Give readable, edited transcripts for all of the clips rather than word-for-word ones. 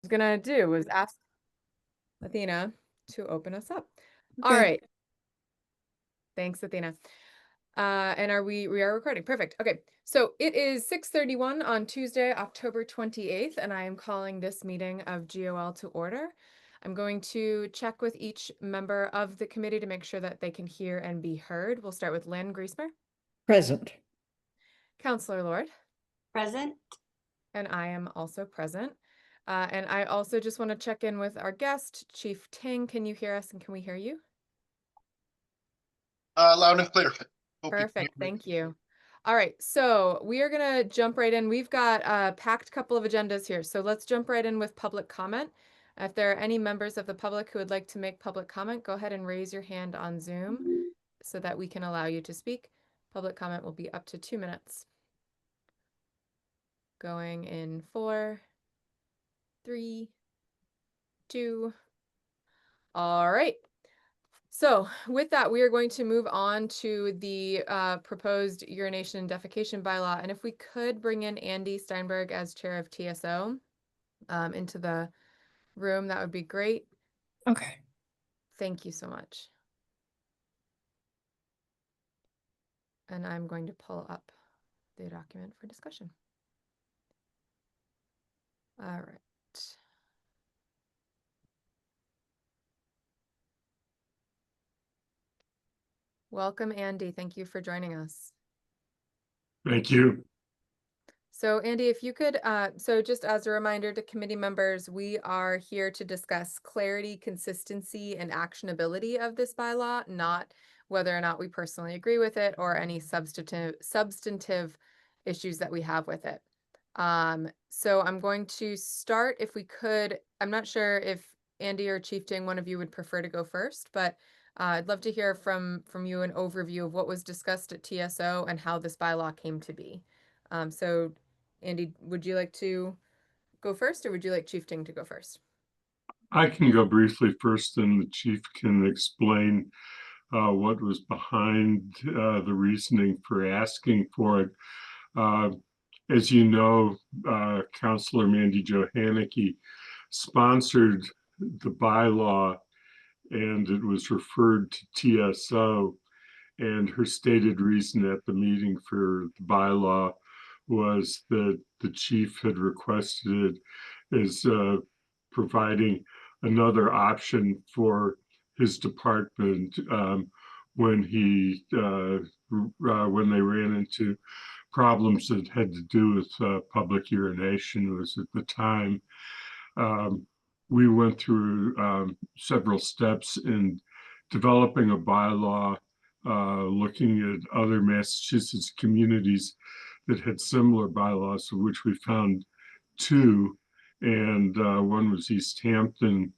gonna do was ask Athena to open us up. All Okay. right. Thanks, Athena. And we are recording. Perfect. Okay. So it is 6:31 on Tuesday, October 28th, and I am calling this meeting of GOL to order. I'm going to check with each member of the committee to make sure that they can hear and be heard. We'll start with Lynn Griesmer, Present. Counselor Lord, Present. and I am also present. And I also just want to check in with our guest, Chief Ting. Can you hear us and can we hear you? Loud and clear. Hope you can Perfect. hear me. Thank you. All right. So we are going to jump right in. We've got a packed couple of agendas here. So let's jump right in with public comment. If there are any members of the public who would like to make public comment, go ahead and raise your hand on Zoom so that we can allow you to speak. Public comment will be up to 2 minutes. Going in 4, 3, 2. All right. So with that, we are going to move on to the proposed urination and defecation bylaw. And if we could bring in Andy Steinberg as chair of TSO into the room, that would be great. Okay. Thank you so much. And I'm going to pull up the document for discussion. All right. Welcome, Andy. Thank you for joining us. Thank you. So Andy, if you could, so just as a reminder to committee members, we are here to discuss clarity, consistency, and actionability of this bylaw, not whether or not we personally agree with it or any substantive issues that we have with it. So I'm going to start, if we could, I'm not sure if Andy or Chief Ting, one of you would prefer to go first, but I'd love to hear from you an overview of what was discussed at TSO and how this bylaw came to be. So Andy, would you like to go first or would you like Chief Ting to go first? I can go briefly first, and the chief can explain what was behind the reasoning for asking for it. As you know, Councilor Mandy Jo Hanneke sponsored the bylaw, and it was referred to TSO. And her stated reason at the meeting for the bylaw was that the chief had requested it as providing another option for his department when when they ran into problems that had to do with public urination. It was at the time. We went through several steps in developing a bylaw, looking at other Massachusetts communities that had similar bylaws, of which we found two, and one was East Hampton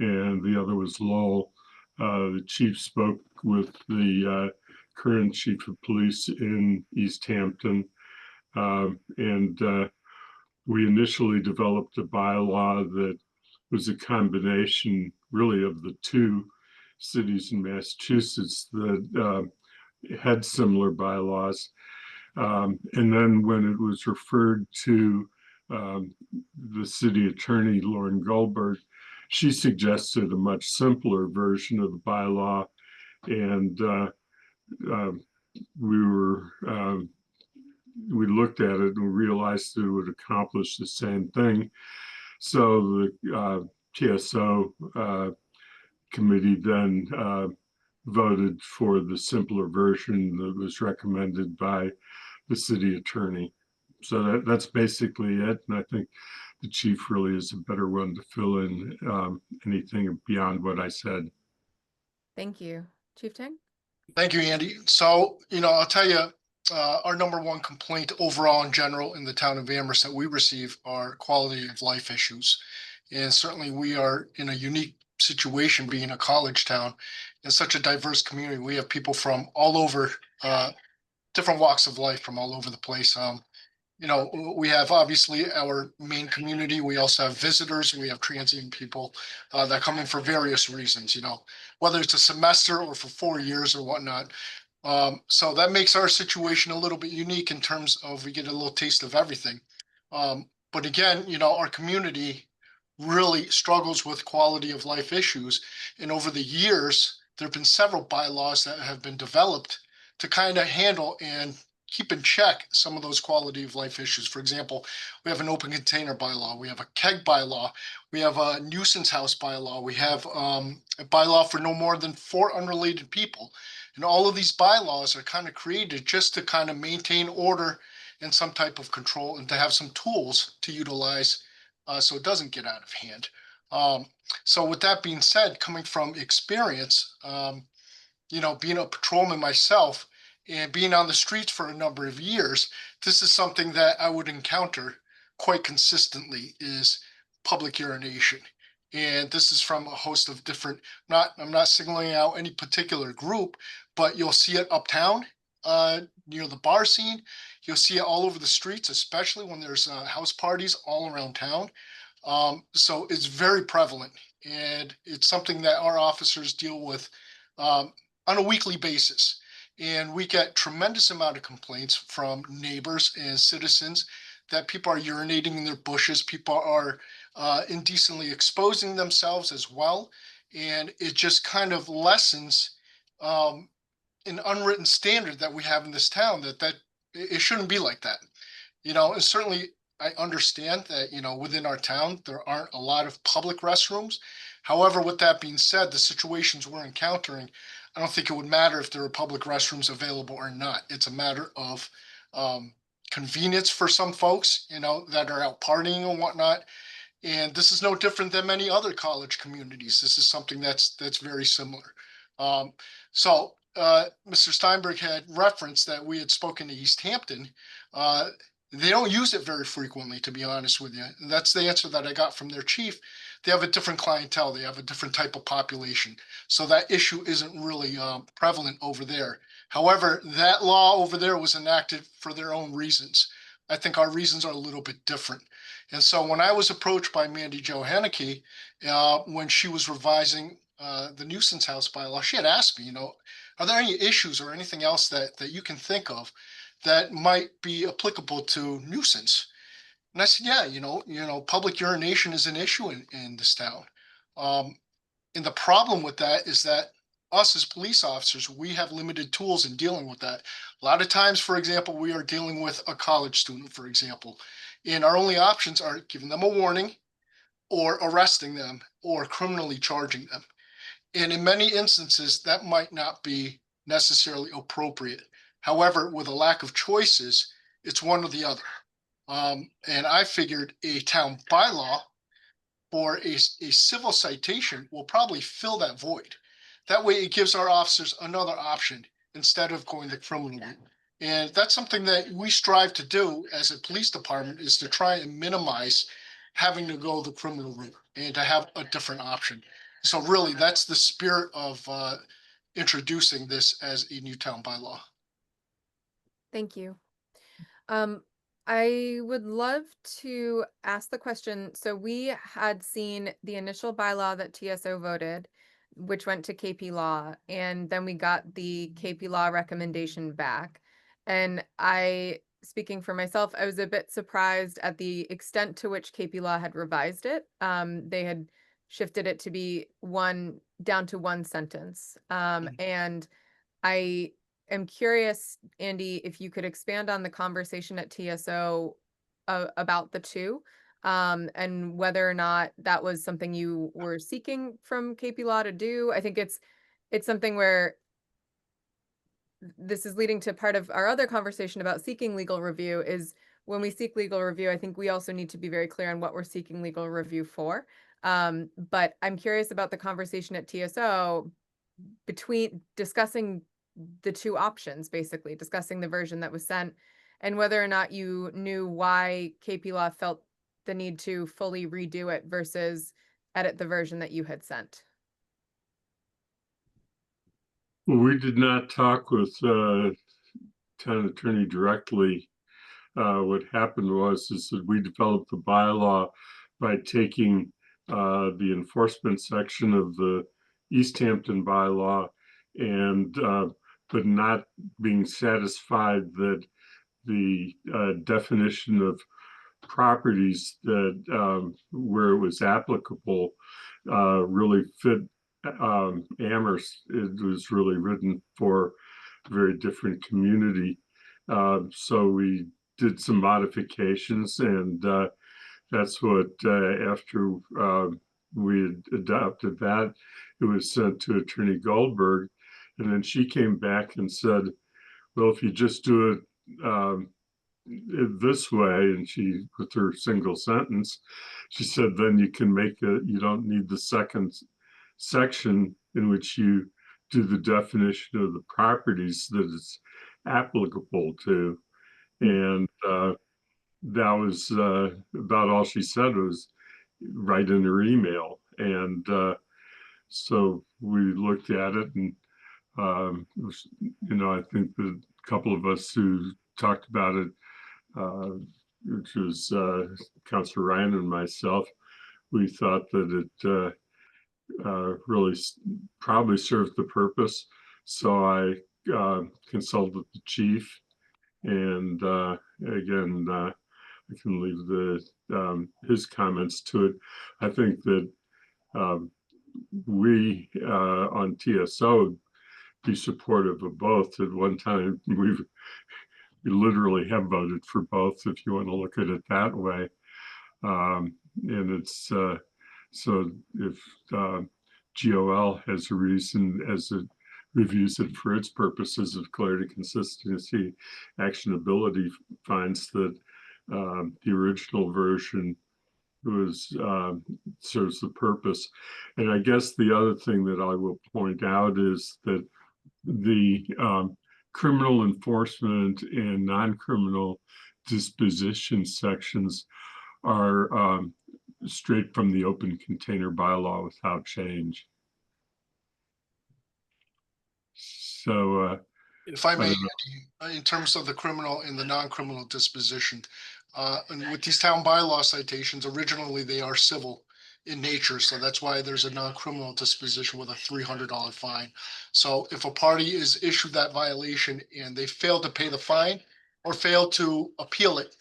and the other was Lowell. The chief spoke with the current chief of police in East Hampton, and we initially developed a bylaw that was a combination really of the two cities in Massachusetts that had similar bylaws. And then when it was referred to the city attorney, Lauren Goldberg, she suggested a much simpler version of the bylaw. And we looked at it and realized that it would accomplish the same thing. So the TSO committee then voted for the simpler version that was recommended by the city attorney. So that's basically it. And I think the chief really is a better one to fill in anything beyond what I said. Thank you. Chief Ting? Thank you, Andy. So, I'll tell you, our number one complaint overall in general in the town of Amherst that we receive are quality of life issues. And certainly we are in a unique situation being a college town in such a diverse community. We have people from all over, different walks of life from all over the place. We have obviously our main community. We also have visitors. We have transient people that come in for various reasons, whether it's a semester or for 4 years or whatnot. So that makes our situation a little bit unique in terms of we get a little taste of everything. But again, our community really struggles with quality of life issues. And over the years, there have been several bylaws that have been developed to kind of handle and keep in check some of those quality of life issues. For example, we have an open container bylaw, we have a keg bylaw, we have a nuisance house bylaw, we have a bylaw for no more than 4 unrelated people. And all of these bylaws are kind of created just to kind of maintain order and some type of control and to have some tools to utilize so it doesn't get out of hand. So with that being said, coming from experience, being a patrolman myself and being on the streets for a number of years, this is something that I would encounter quite consistently is public urination. And this is from a host of different, I'm not singling out any particular group, but you'll see it uptown, near the bar scene. You'll see it all over the streets, especially when there's house parties all around town. So it's very prevalent, and it's something that our officers deal with on a weekly basis. And we get tremendous amount of complaints from neighbors and citizens that people are urinating in their bushes, people are indecently exposing themselves as well. And it just kind of lessens an unwritten standard that we have in this town that it shouldn't be like that. And certainly I understand that, within our town, there aren't a lot of public restrooms. However, with that being said, the situations we're encountering, I don't think it would matter if there are public restrooms available or not. It's a matter of convenience for some folks, that are out partying and whatnot. And this is no different than many other college communities. This is something that's very similar. Mr. Steinberg had referenced that we had spoken to East Hampton. They don't use it very frequently, to be honest with you. And that's the answer that I got from their chief. They have a different clientele. They have a different type of population. So that issue isn't really prevalent over there. However, that law over there was enacted for their own reasons. I think our reasons are a little bit different. And so when I was approached by Mandy Jo Hanneke, when she was revising the nuisance house bylaw, she had asked me, are there any issues or anything else that you can think of that might be applicable to nuisance? And I said, yeah, public urination is an issue in this town. And the problem with that is that us as police officers, we have limited tools in dealing with that. A lot of times, for example, we are dealing with a college student, for example, and our only options are giving them a warning or arresting them or criminally charging them. And in many instances, that might not be necessarily appropriate. However, with a lack of choices, it's one or the other. And I figured a town bylaw or a civil citation will probably fill that void. That way it gives our officers another option instead of going the criminal route. And that's something that we strive to do as a police department, is to try and minimize having to go the criminal route and to have a different option. So really, that's the spirit of introducing this as a new town bylaw. Thank you. I would love to ask the question. So we had seen the initial bylaw that TSO voted, which went to KP Law, and then we got the KP Law recommendation back. And speaking for myself, I was a bit surprised at the extent to which KP Law had revised it. They had shifted it to be down to one sentence. And I am curious, Andy, if you could expand on the conversation at TSO about the two, and whether or not that was something you were seeking from KP Law to do. I think it's something where this is leading to part of our other conversation about seeking legal review. Is when we seek legal review, I think we also need to be very clear on what we're seeking legal review for. But I'm curious about the conversation at TSO between discussing the two options, basically discussing the version that was sent, and whether or not you knew why KP Law felt the need to fully redo it versus edit the version that you had sent. Well, we did not talk with town attorney directly. What happened is that we developed the bylaw by taking the enforcement section of the East Hampton bylaw and but not being satisfied that the definition of properties that where it was applicable really fit Amherst. It was really written for a very different community. So we did some modifications, and that's what after we had adopted that, it was sent to Attorney Goldberg, and then she came back and said, well, if you just do it this way, and she, with her single sentence, she said, then you can make it, you don't need the second section in which you do the definition of the properties that it's applicable to. And that was about all she said, was right in her email. And so we looked at it, and I think the couple of us who talked about it, which was Councilor Ryan and myself, we thought that it really probably served the purpose. So I consulted the chief, and again, I can leave his comments to it. I think that we on TSO be supportive of both. At one time, we literally have voted for both, if you want to look at it that way. And it's so if GOL has a reason, as it reviews it for its purposes of clarity, consistency, actionability, finds that the original version was serves the purpose. And I guess the other thing that I will point out is that the criminal enforcement and non-criminal disposition sections are straight from the open container bylaw without change. So If I may, don't Andy, in terms of the criminal and the non-criminal disposition, and with these town bylaw citations, originally they are civil in nature, so that's why there's a non-criminal disposition with a $300 fine. So if a party is issued that violation and they fail to pay the fine or fail to appeal it,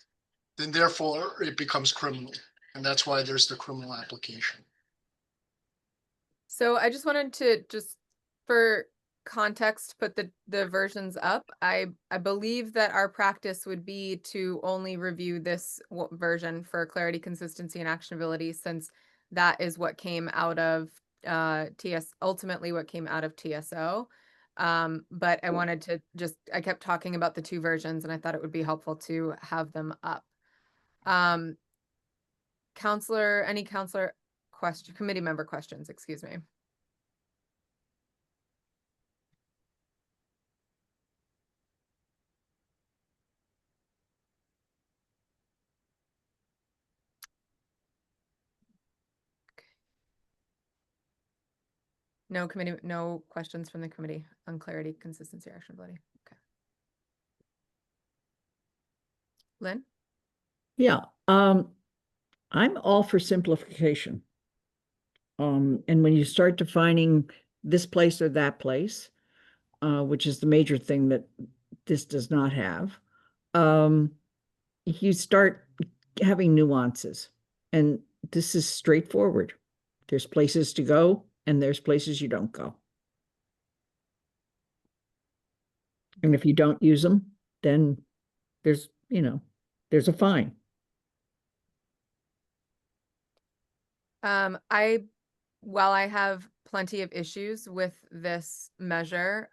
then therefore it becomes criminal, and that's why there's the criminal application. So I just wanted to, just for context, put the versions up. I believe that our practice would be to only review this version for clarity, consistency, and actionability, since that is what came out of ultimately what came out of TSO. But I wanted to I kept talking about the two versions, and I thought it would be helpful to have them up. Any counselor committee member questions, excuse me. No questions from the committee on clarity, consistency, or actionability. Okay. Lynn? Yeah, I'm all for simplification. And when you start defining this place or that place, which is the major thing that this does not have, you start having nuances, and this is straightforward. There's places to go, and there's places you don't go. And if you don't use them, then there's a fine. While I have plenty of issues with this measure,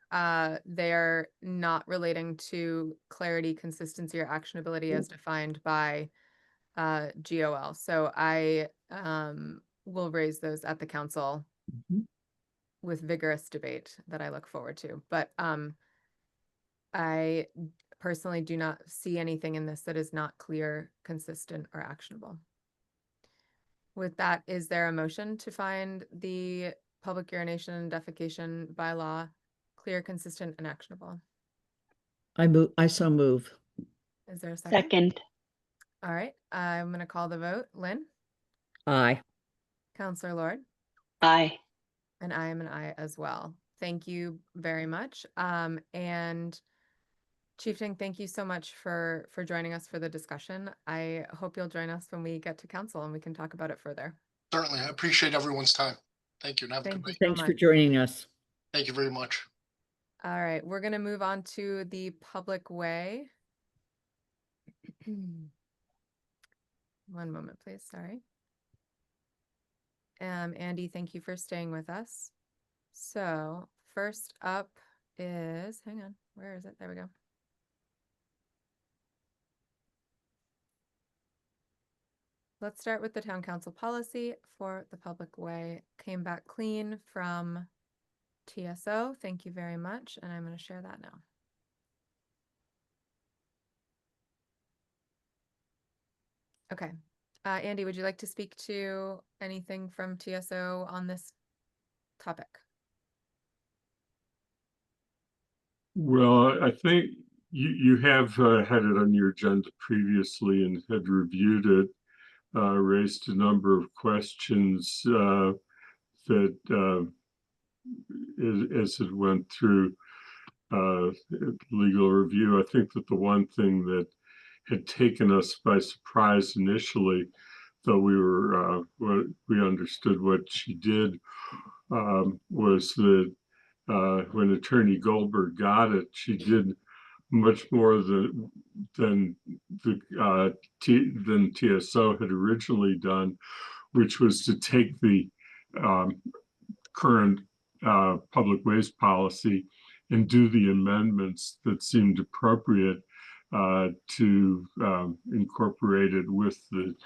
they're not relating to clarity, consistency, or actionability as defined by GOL. So I will raise those at the council with vigorous debate that I look forward to. But I personally do not see anything in this that is not clear, consistent, or actionable. With that, is there a motion to find the public urination and defecation bylaw clear, consistent, and actionable? I so move. Is there a second? Second. All right, I'm going to call the vote. Lynn? Aye. Counselor Lord? Aye. And I am an aye as well. Thank you very much. And Chieftain, thank you so much for joining us for the discussion. I hope you'll join us when we get to council and we can talk about it further. Certainly, I appreciate everyone's time. Thank you and have a good Thank you night. so Thanks for much. joining us. Thank you very much. All right, we're gonna move on to the public way. One moment, please, sorry. Andy, thank you for staying with us. So first up is, hang on, where is it? There we go. Let's start with the town council policy for the public way. Came back clean from TSO. Thank you very much. And I'm going to share that now. Okay. Andy, would you like to speak to anything from TSO on this topic? Well, I think you have had it on your agenda previously and had reviewed it, raised a number of questions that as it went through legal review. I think that the one thing that had taken us by surprise initially, though we understood what she did, was that when Attorney Goldberg got it, she did much more than TSO had originally done, which was to take the current public waste policy and do the amendments that seemed appropriate to incorporate it with the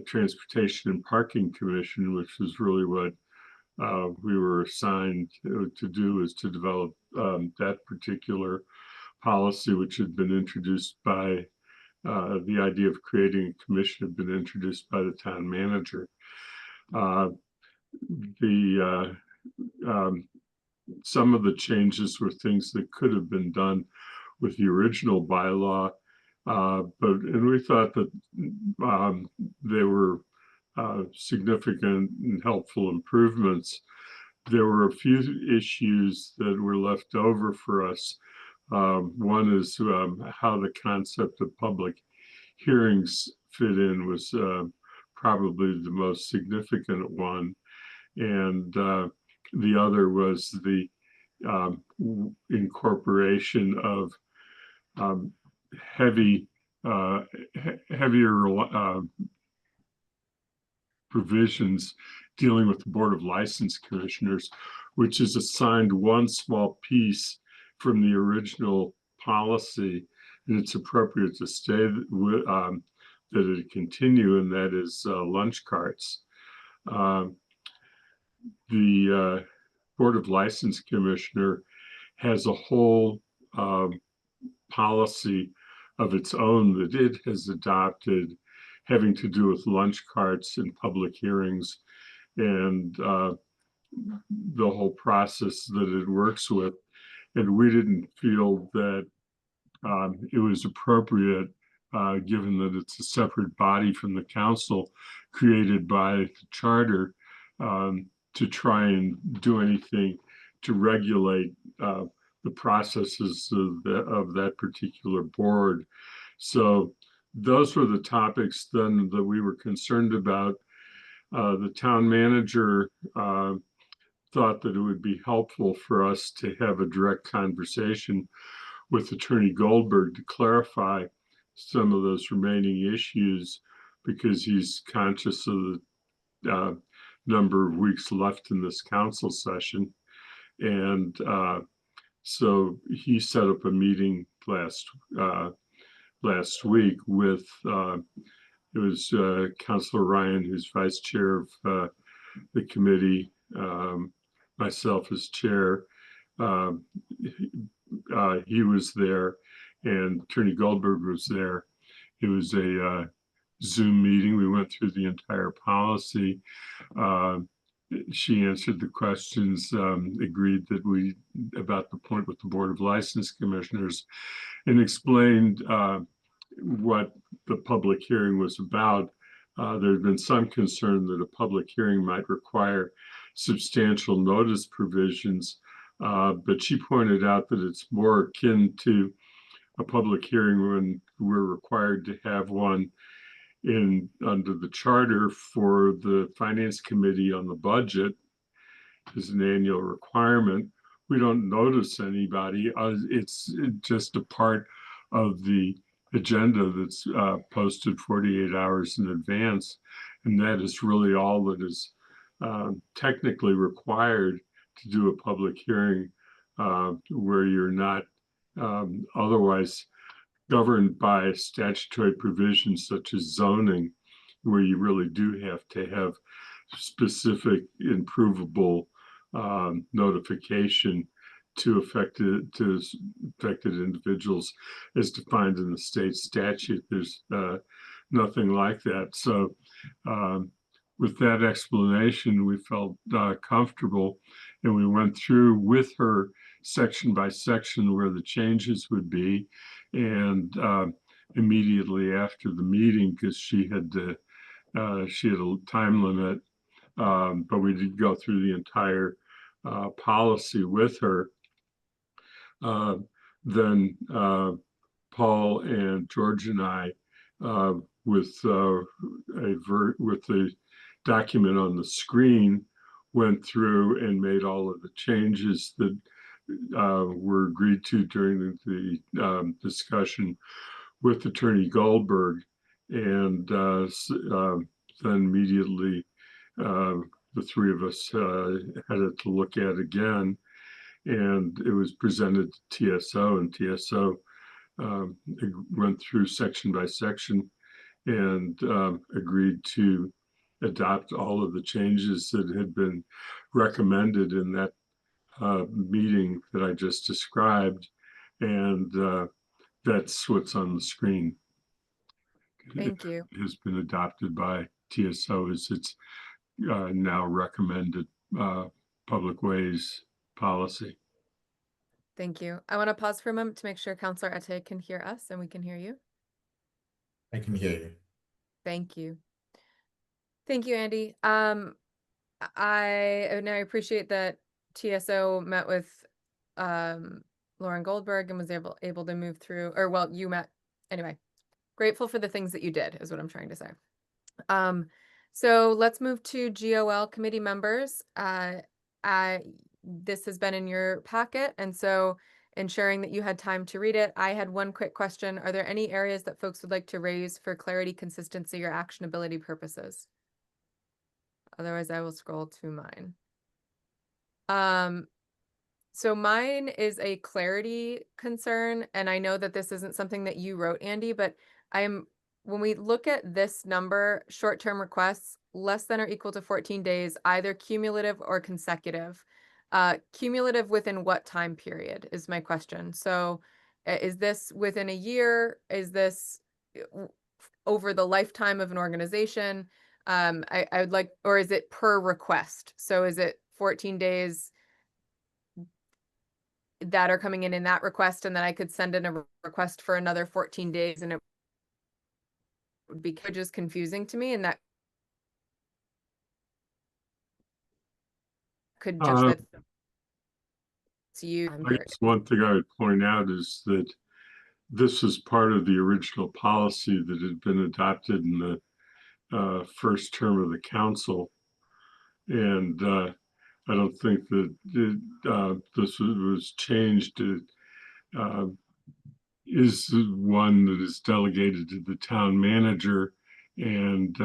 Transportation and Parking Commission, which was really what we were assigned to do, is to develop that particular policy, which had been introduced by the idea of creating a commission had been introduced by the town manager. Some of the changes were things that could have been done with the original bylaw, and we thought that they were significant and helpful improvements. There were a few issues that were left over for us. One is how the concept of public hearings fit in was probably the most significant one. And the other was the incorporation of heavier provisions dealing with the Board of License Commissioners, which is assigned one small piece from the original policy, and it's appropriate to stay that it continue, and that is lunch carts. The Board of License Commissioner has a whole policy of its own that it has adopted, having to do with lunch carts and public hearings and the whole process that it works with. And we didn't feel that it was appropriate, given that it's a separate body from the council created by the charter, to try and do anything to regulate the processes of that particular board. So those were the topics then that we were concerned about. The town manager thought that it would be helpful for us to have a direct conversation with Attorney Goldberg to clarify some of those remaining issues, because he's conscious of the number of weeks left in this council session. And so he set up a meeting last week with it was Councilor Ryan, who's vice chair of the committee, myself as chair. He was there, and Attorney Goldberg was there. It was a Zoom meeting. We went through the entire policy. She answered the questions, agreed that about the point with the Board of License Commissioners, and explained what the public hearing was about. There had been some concern that a public hearing might require substantial notice provisions, but she pointed out that it's more akin to a public hearing when we're required to have one under the charter for the finance committee on the budget is an annual requirement. We don't notice anybody. It's just a part of the agenda that's posted 48 hours in advance. And that is really all that is technically required to do a public hearing where you're not otherwise governed by statutory provisions such as zoning, where you really do have to have specific and provable notification to affected individuals as defined in the state statute. There's nothing like that. So with that explanation, we felt comfortable, and we went through with her section by section where the changes would be. And immediately after the meeting, because she had a time limit, but we did go through the entire policy with her. Then Paul and George and I, with the document on the screen, went through and made all of the changes that were agreed to during the discussion with Attorney Goldberg, and then immediately the three of us had it to look at again, and it was presented to TSO, and TSO went through section by section and agreed to adopt all of the changes that had been recommended in that meeting that I just described, and that's what's on the screen. Thank you. It has been adopted by TSO as its now recommended public ways policy. Thank you. I want to pause for a moment to make sure Councilor Ete can hear us and we can hear you. I can hear you. Thank you. Thank you, Andy. I appreciate that TSO met with Lauren Goldberg and was able to move through, or well, you met anyway. Grateful for the things that you did is what I'm trying to say. So let's move to GOL committee members. This has been in your packet, and so ensuring that you had time to read it. I had one quick question. Are there any areas that folks would like to raise for clarity, consistency, or actionability purposes? Otherwise, I will scroll to mine. So mine is a clarity concern, and I know that this isn't something that you wrote, Andy, but when we look at this number, short-term requests, less than or equal to 14 days, either cumulative or consecutive. Cumulative within what time period is my question. So is this within a year? Is this over the lifetime of an organization? I would like, or is it per request? So is it 14 days that are coming in that request, and then I could send in a request for another 14 days, and it would be just confusing to me, and that could just to you. I guess one thing I would point out is that this is part of the original policy that had been adopted in the first term of the council, and I don't think that this was changed. It is one that is delegated to the town manager, and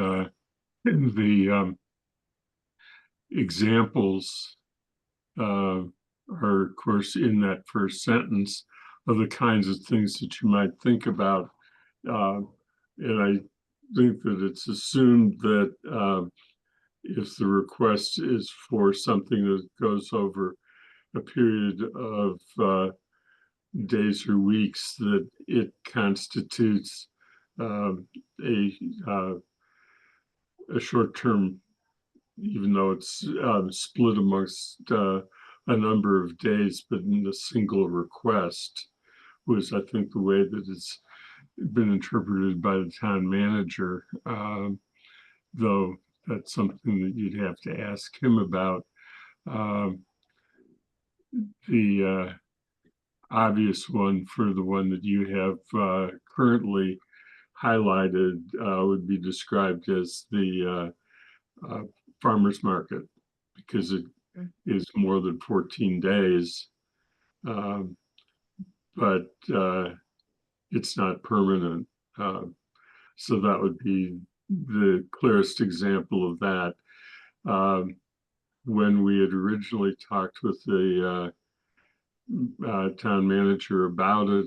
the examples are, of course, in that first sentence of the kinds of things that you might think about. And I think that it's assumed that if the request is for something that goes over a period of days or weeks, that it constitutes a short-term, even though it's split amongst a number of days, but in a single request was, I think, the way that it's been interpreted by the town manager, though that's something that you'd have to ask him about. obvious one for the one that you have currently highlighted would be described as the farmer's market, because it Mm. is more than 14 days. Um, but it's not permanent. So that would be the clearest example of that. When we had originally talked with the town manager about it,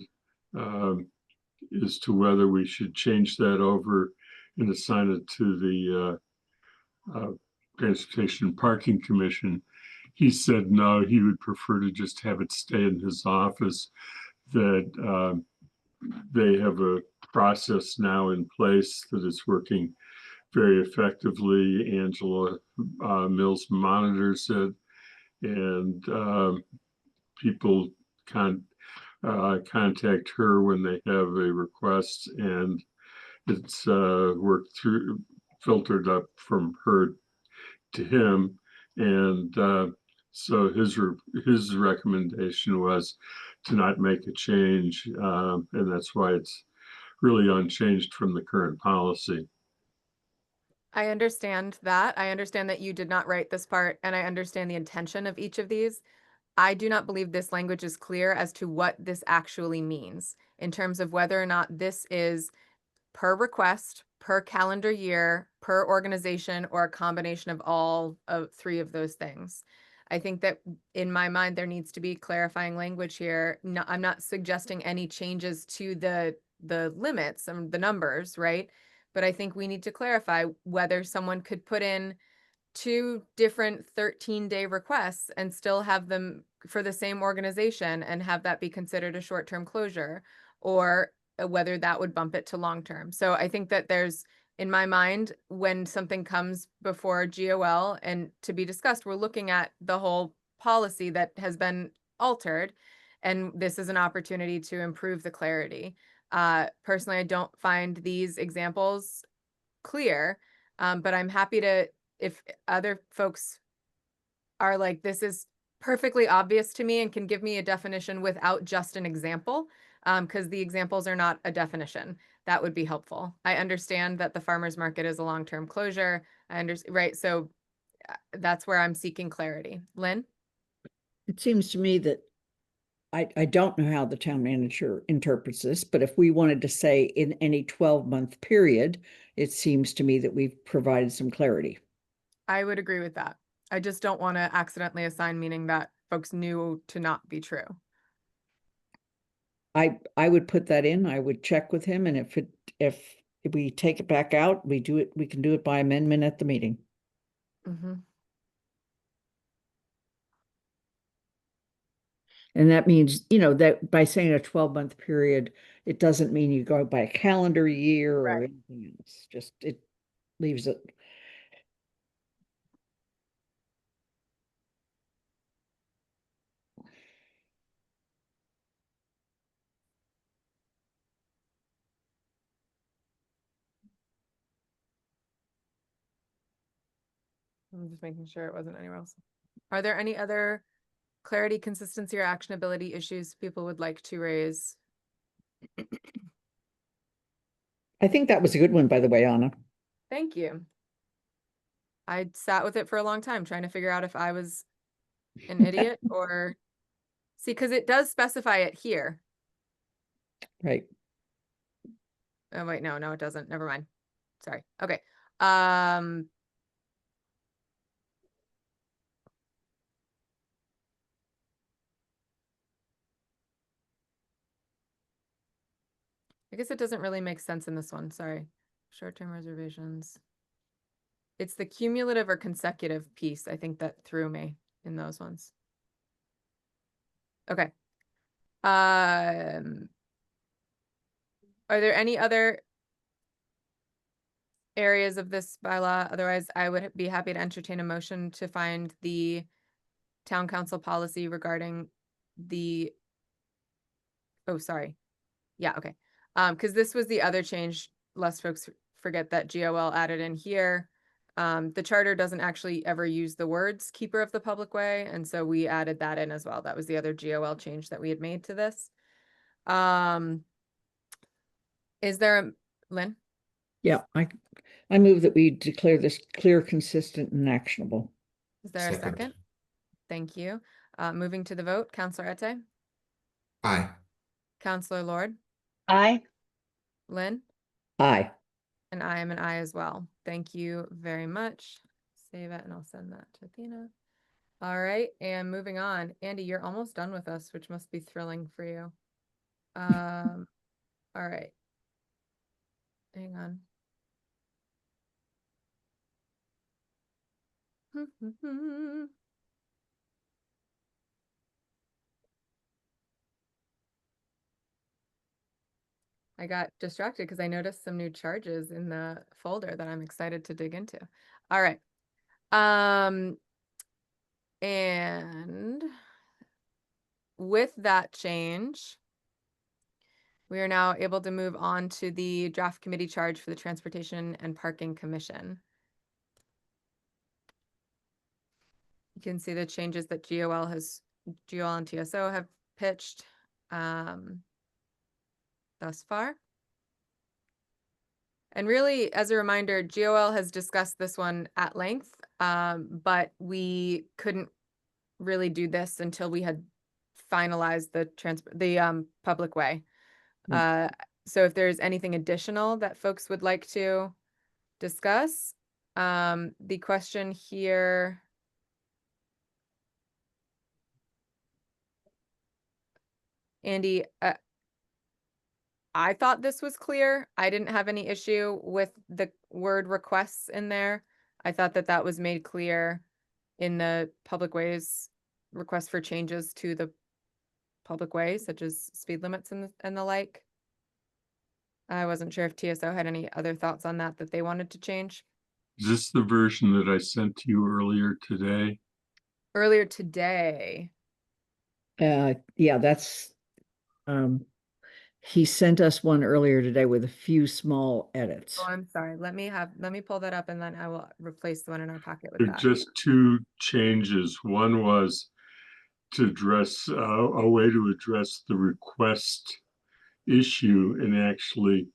as to whether we should change that over and assign it to the Transportation and Parking Commission, he said no, he would prefer to just have it stay in his office, that they have a process now in place that is working very effectively. Angela Mills monitors it, and people contact her when they have a request, and it's worked through, filtered up from her to him. And so his recommendation was to not make a change, and that's why it's really unchanged from the current policy. I understand that. I understand that you did not write this part, and I understand the intention of each of these. I do not believe this language is clear as to what this actually means in terms of whether or not this is per request, per calendar year, per organization, or a combination of all of three of those things. I think that in my mind, there needs to be clarifying language here. No, I'm not suggesting any changes to the limits and the numbers, right? But I think we need to clarify whether someone could put in two different 13-day requests and still have them for the same organization and have that be considered a short-term closure, or whether that would bump it to long-term. So I think that there's, in my mind, when something comes before GOL and to be discussed, we're looking at the whole policy that has been altered, and this is an opportunity to improve the clarity. Personally, I don't find these examples clear, but I'm happy to, if other folks are like, this is perfectly obvious to me and can give me a definition without just an example, because the examples are not a definition, that would be helpful. I understand that the farmer's market is a long-term closure. I understand, right? So that's where I'm seeking clarity. Lynn? It seems to me that I don't know how the town manager interprets this, but if we wanted to say in any 12-month period, it seems to me that we've provided some clarity. I would agree with that. I just don't want to accidentally assign meaning that folks knew to not be true. I would put that in, I would check with him, and if we take it back out, we can do it by amendment at the meeting. Mm-hmm. And that means, that by saying a 12-month period, it doesn't mean you go by a calendar year or Right. anything else. Just it leaves it. I'm just making sure it wasn't anywhere else. Are there any other clarity, consistency, or actionability issues people would like to raise? I think that was a good one, by the way, Anna. Thank you. I sat with it for a long time trying to figure out if I was an idiot or see, because it does specify it here. Right. Oh wait, no, it doesn't. Never mind. Sorry. Okay. I guess it doesn't really make sense in this one. Sorry. Short-term reservations. It's the cumulative or consecutive piece, I think, that threw me in those ones. Okay. Are there any other areas of this bylaw? Otherwise, I would be happy to entertain a motion to find the town council policy regarding the, oh, sorry. Yeah, okay. Because this was the other change, lest folks forget that GOL added in here. The charter doesn't actually ever use the words keeper of the public way, and so we added that in as well. That was the other GOL change that we had made to this. Is there a, Lynn? Yeah, I move that we declare this clear, consistent, and actionable. Is there a second? Thank you. Moving to the vote, Counselor Ette, Aye. Counselor Lord, Aye. Lynn, Aye. and I am an aye as well. Thank you very much. Save it and I'll send that to Athena. All right, and moving on. Andy, you're almost done with us, which must be thrilling for you. All right. Hang on. I got distracted because I noticed some new charges in the folder that I'm excited to dig into. All right. And with that change, we are now able to move on to the draft committee charge for the Transportation and Parking Commission. You can see the changes that GOL and TSO have pitched thus far. And really, as a reminder, GOL has discussed this one at length, but we couldn't really do this until we had finalized the public way. So if there's anything additional that folks would like to discuss, the question here. Andy, I thought this was clear. I didn't have any issue with the word requests in there. I thought that that was made clear in the public ways request for changes to the public ways, such as speed limits and the like. I wasn't sure if TSO had any other thoughts on that they wanted to change. Is this the version that I sent to you earlier today? Earlier today. Yeah, that's, he sent us one earlier today with a few small edits. Oh, I'm sorry. Let me pull that up and then I will replace the one in our packet with There are that. just two changes. One was to address a way to address the request issue and actually,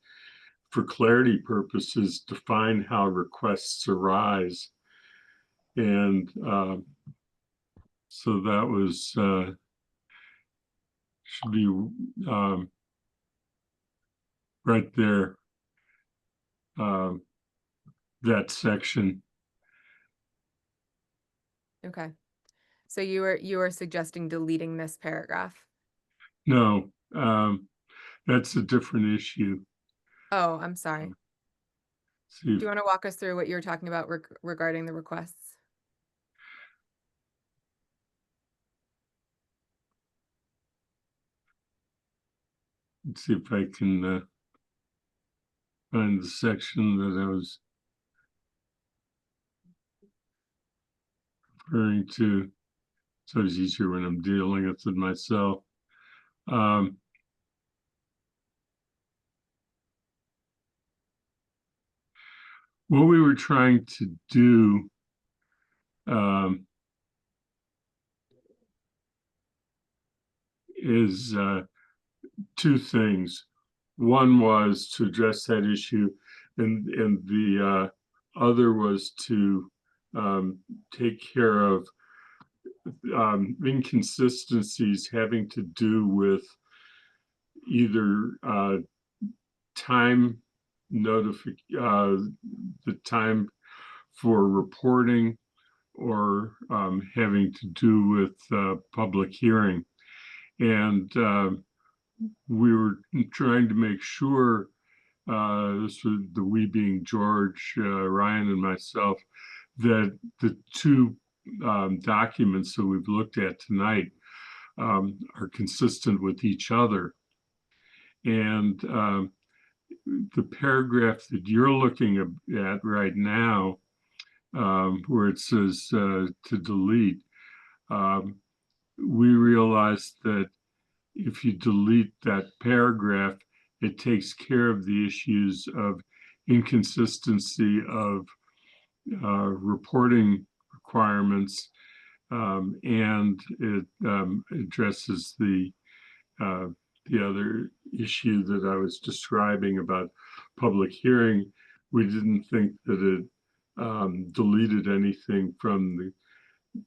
for clarity purposes, define how requests arise. And so that was should be right there, that section. Okay. So you were suggesting deleting this paragraph? No, that's a different issue. Oh, I'm sorry. See Do if- you want to walk us through what you were talking about regarding the requests? Let's see if I can find the section that I was referring to. So it's easier when I'm dealing with it myself. What we were trying to do is two things. One was to address that issue, and the other was to take care of inconsistencies having to do with either time the time for reporting or having to do with public hearing. And we were trying to make sure, this was the we being George, Ryan, and myself, that the two documents that we've looked at tonight are consistent with each other. And the paragraph that you're looking at right now, where it says to delete, we realized that if you delete that paragraph, it takes care of the issues of inconsistency of reporting requirements, and it addresses the other issue that I was describing about public hearing. We didn't think that it deleted anything from the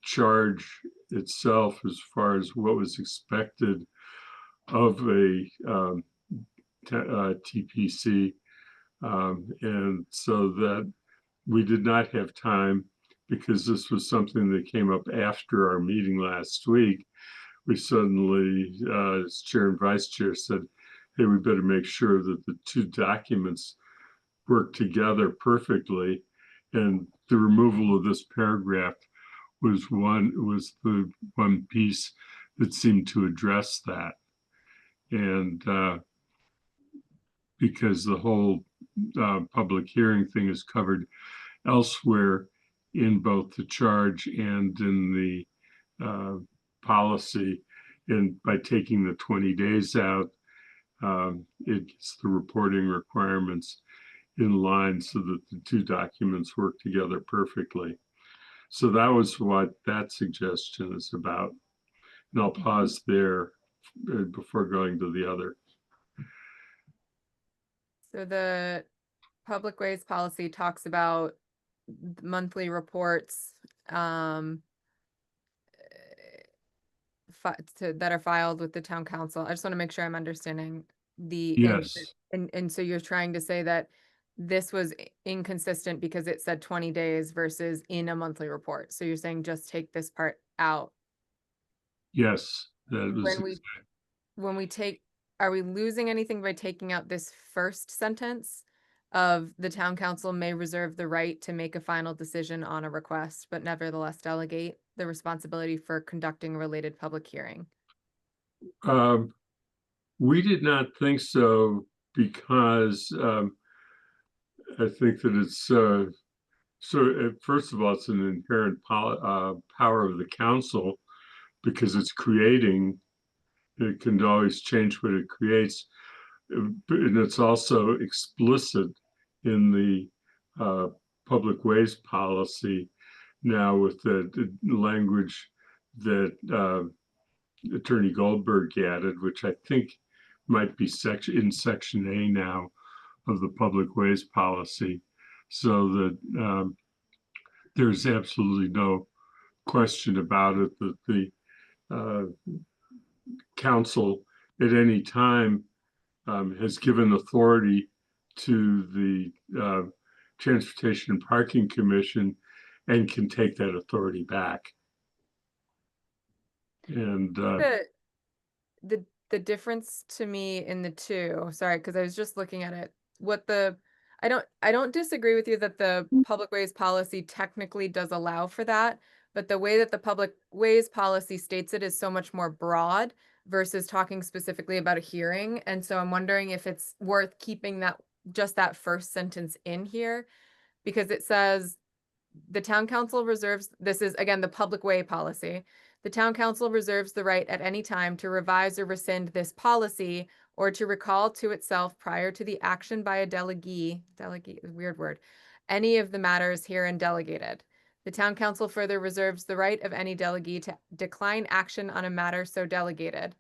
charge itself as far as what was expected of a TPC. And so that we did not have time, because this was something that came up after our meeting last week. We suddenly, as chair and vice chair, said, hey, we better make sure that the two documents work together perfectly. And the removal of this paragraph was the one piece that seemed to address that. And because the whole public hearing thing is covered elsewhere in both the charge and in the policy, and by taking the 20 days out, it gets the reporting requirements in line so that the two documents work together perfectly. So that was what that suggestion is about. And I'll pause there before going to the other. So the public ways policy talks about monthly reports that are filed with the town council. I just want to make sure I'm understanding the Yes. and so you're trying to say that this was inconsistent because it said 20 days versus in a monthly report. So you're saying just take this part out. Yes, that was When we take, are we losing anything by taking out this first sentence of the town council may reserve the right to make a final decision on a request, but nevertheless delegate the responsibility for conducting a related public hearing? We did not think so, because I think that it's first of all, it's an inherent power of the council, because it's creating. It can always change what it creates, and it's also explicit in the public ways policy now, with the language that Attorney Goldberg added, which I think might be in section A now of the public ways policy, so that there's absolutely no question about it that the council at any time has given authority to the Transportation and Parking Commission and can take that authority back. And the difference to me in the two, sorry, because I was just looking at it, I don't disagree with you that the public ways policy technically does allow for that, but the way that the public ways policy states it is so much more broad versus talking specifically about a hearing. And so I'm wondering if it's worth keeping just that first sentence in here, because it says the town council reserves, this is again the public way policy. The town council reserves the right at any time to revise or rescind this policy, or to recall to itself prior to the action by a delegee, weird word, any of the matters herein delegated. The town council further reserves the right of any delegee to decline action on a matter so delegated,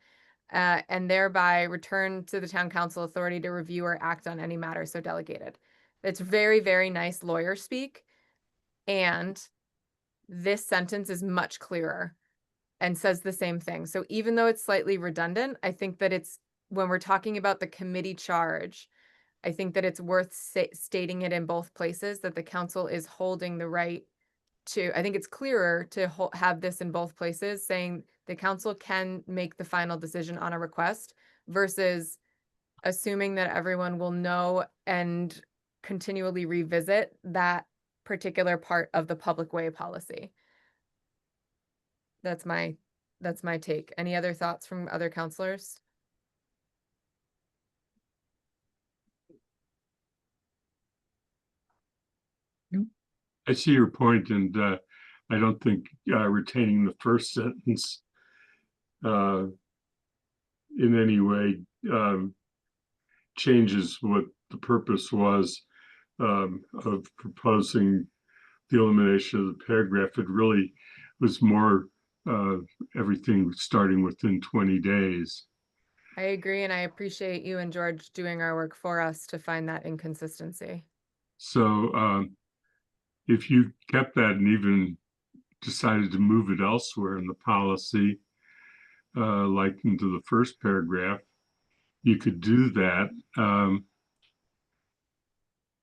and thereby return to the town council authority to review or act on any matter so delegated. It's very, very nice lawyer speak. And this sentence is much clearer and says the same thing. So even though it's slightly redundant, I think that when we're talking about the committee charge, I think that it's worth stating it in both places, that the council is holding the right to, I think it's clearer to have this in both places, saying the council can make the final decision on a request versus assuming that everyone will know and continually revisit that particular part of the public way policy. That's my take. Any other thoughts from other counselors? I see your point, and I don't think retaining the first sentence in any way changes what the purpose was of proposing the elimination of the paragraph. It really was more everything starting within 20 days. I agree, and I appreciate you and George doing our work for us to find that inconsistency. So if you kept that and even decided to move it elsewhere in the policy, like into the first paragraph, you could do that.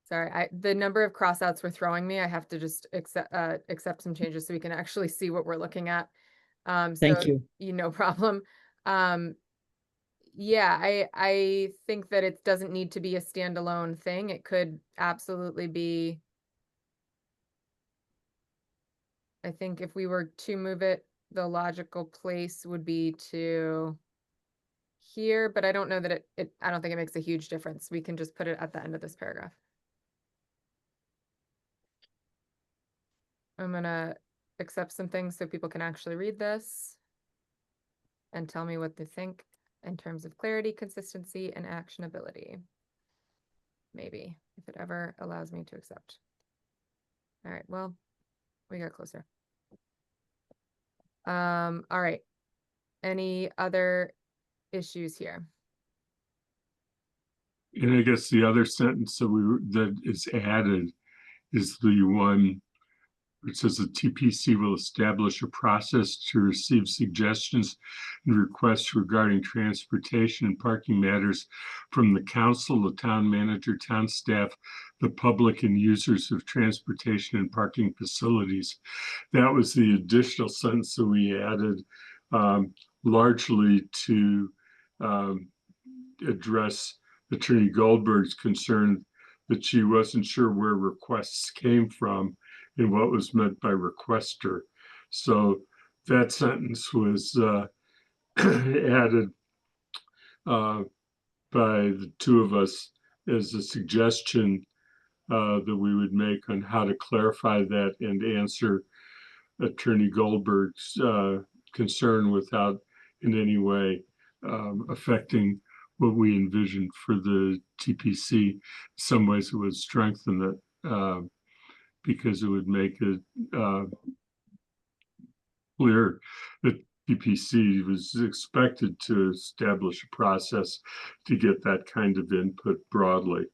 Sorry, the number of crossouts were throwing me. I have to just accept some changes so we can actually see what we're looking at. Thank So you. no problem. Yeah, I think that it doesn't need to be a standalone thing. It could absolutely be. I think if we were to move it, the logical place would be to here, but I don't know that I don't think it makes a huge difference. We can just put it at the end of this paragraph. I'm gonna accept some things so people can actually read this and tell me what they think in terms of clarity, consistency, and actionability. Maybe, if it ever allows me to accept. All right, well, we got closer. All right. Any other issues here? And I guess the other sentence that is added is the one it says the TPC will establish a process to receive suggestions and requests regarding transportation and parking matters from the council, the town manager, town staff, the public, and users of transportation and parking facilities. That was the additional sentence that we added, largely to address Attorney Goldberg's concern that she wasn't sure where requests came from and what was meant by requester. So that sentence was added by the two of us as a suggestion that we would make on how to clarify that and answer Attorney Goldberg's concern without in any way affecting what we envisioned for the TPC. In some ways it would strengthen it because it would make it clear that TPC was expected to establish a process to get that kind of input broadly.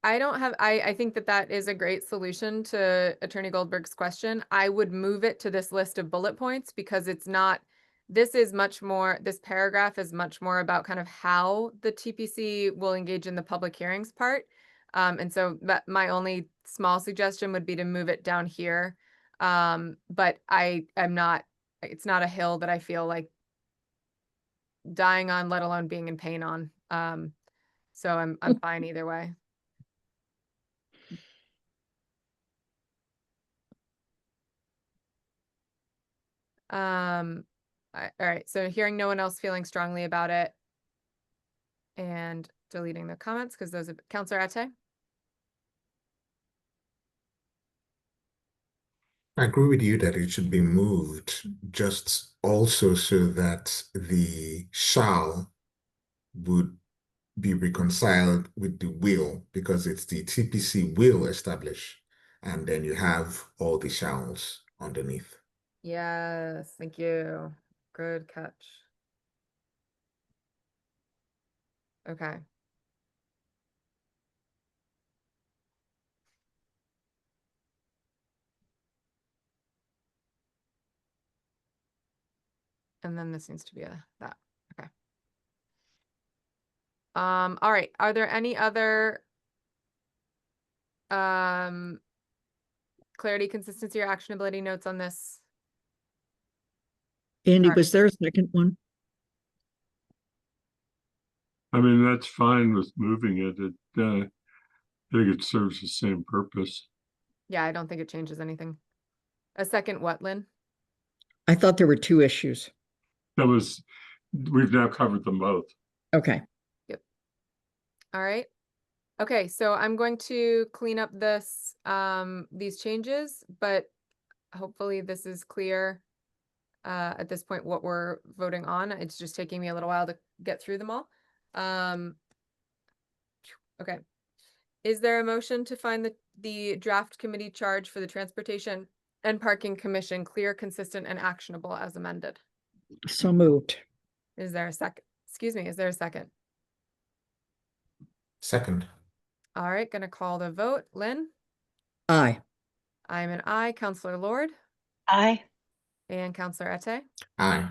I think that is a great solution to Attorney Goldberg's question. I would move it to this list of bullet points because it's not, this paragraph is much more about kind of how the TPC will engage in the public hearings part. And so that my only small suggestion would be to move it down here. But it's not a hill that I feel like dying on, let alone being in pain on. So I'm fine either way. All right, so hearing no one else feeling strongly about it and deleting the comments because those are Councilor Ate. I agree with you that it should be moved, just also so that the shall would be reconciled with the will, because it's the TPC will establish, and then you have all the shalls underneath. Yes, thank you. Good catch. Okay. And then this needs to be that. Okay. All right. Are there any other clarity, consistency, or actionability notes on this? Andy, Alright. was there a second one? I mean, that's fine with moving it. I think it serves the same purpose. Yeah, I don't think it changes anything. A second what, Lynn? I thought there were two issues. We've now covered them both. Okay. All right. Okay, so I'm going to clean up this, these changes, but hopefully this is clear at this point what we're voting on. It's just taking me a little while to get through them all. Okay. Is there a motion to find the draft committee charge for the Transportation and Parking Commission clear, consistent, and actionable as amended. So moved. Is there a second? Excuse me, is there a second? Second. All right, gonna call the vote. Lynn? Aye. I'm an aye. Counselor Lord Aye. and Counselor Ete. Aye.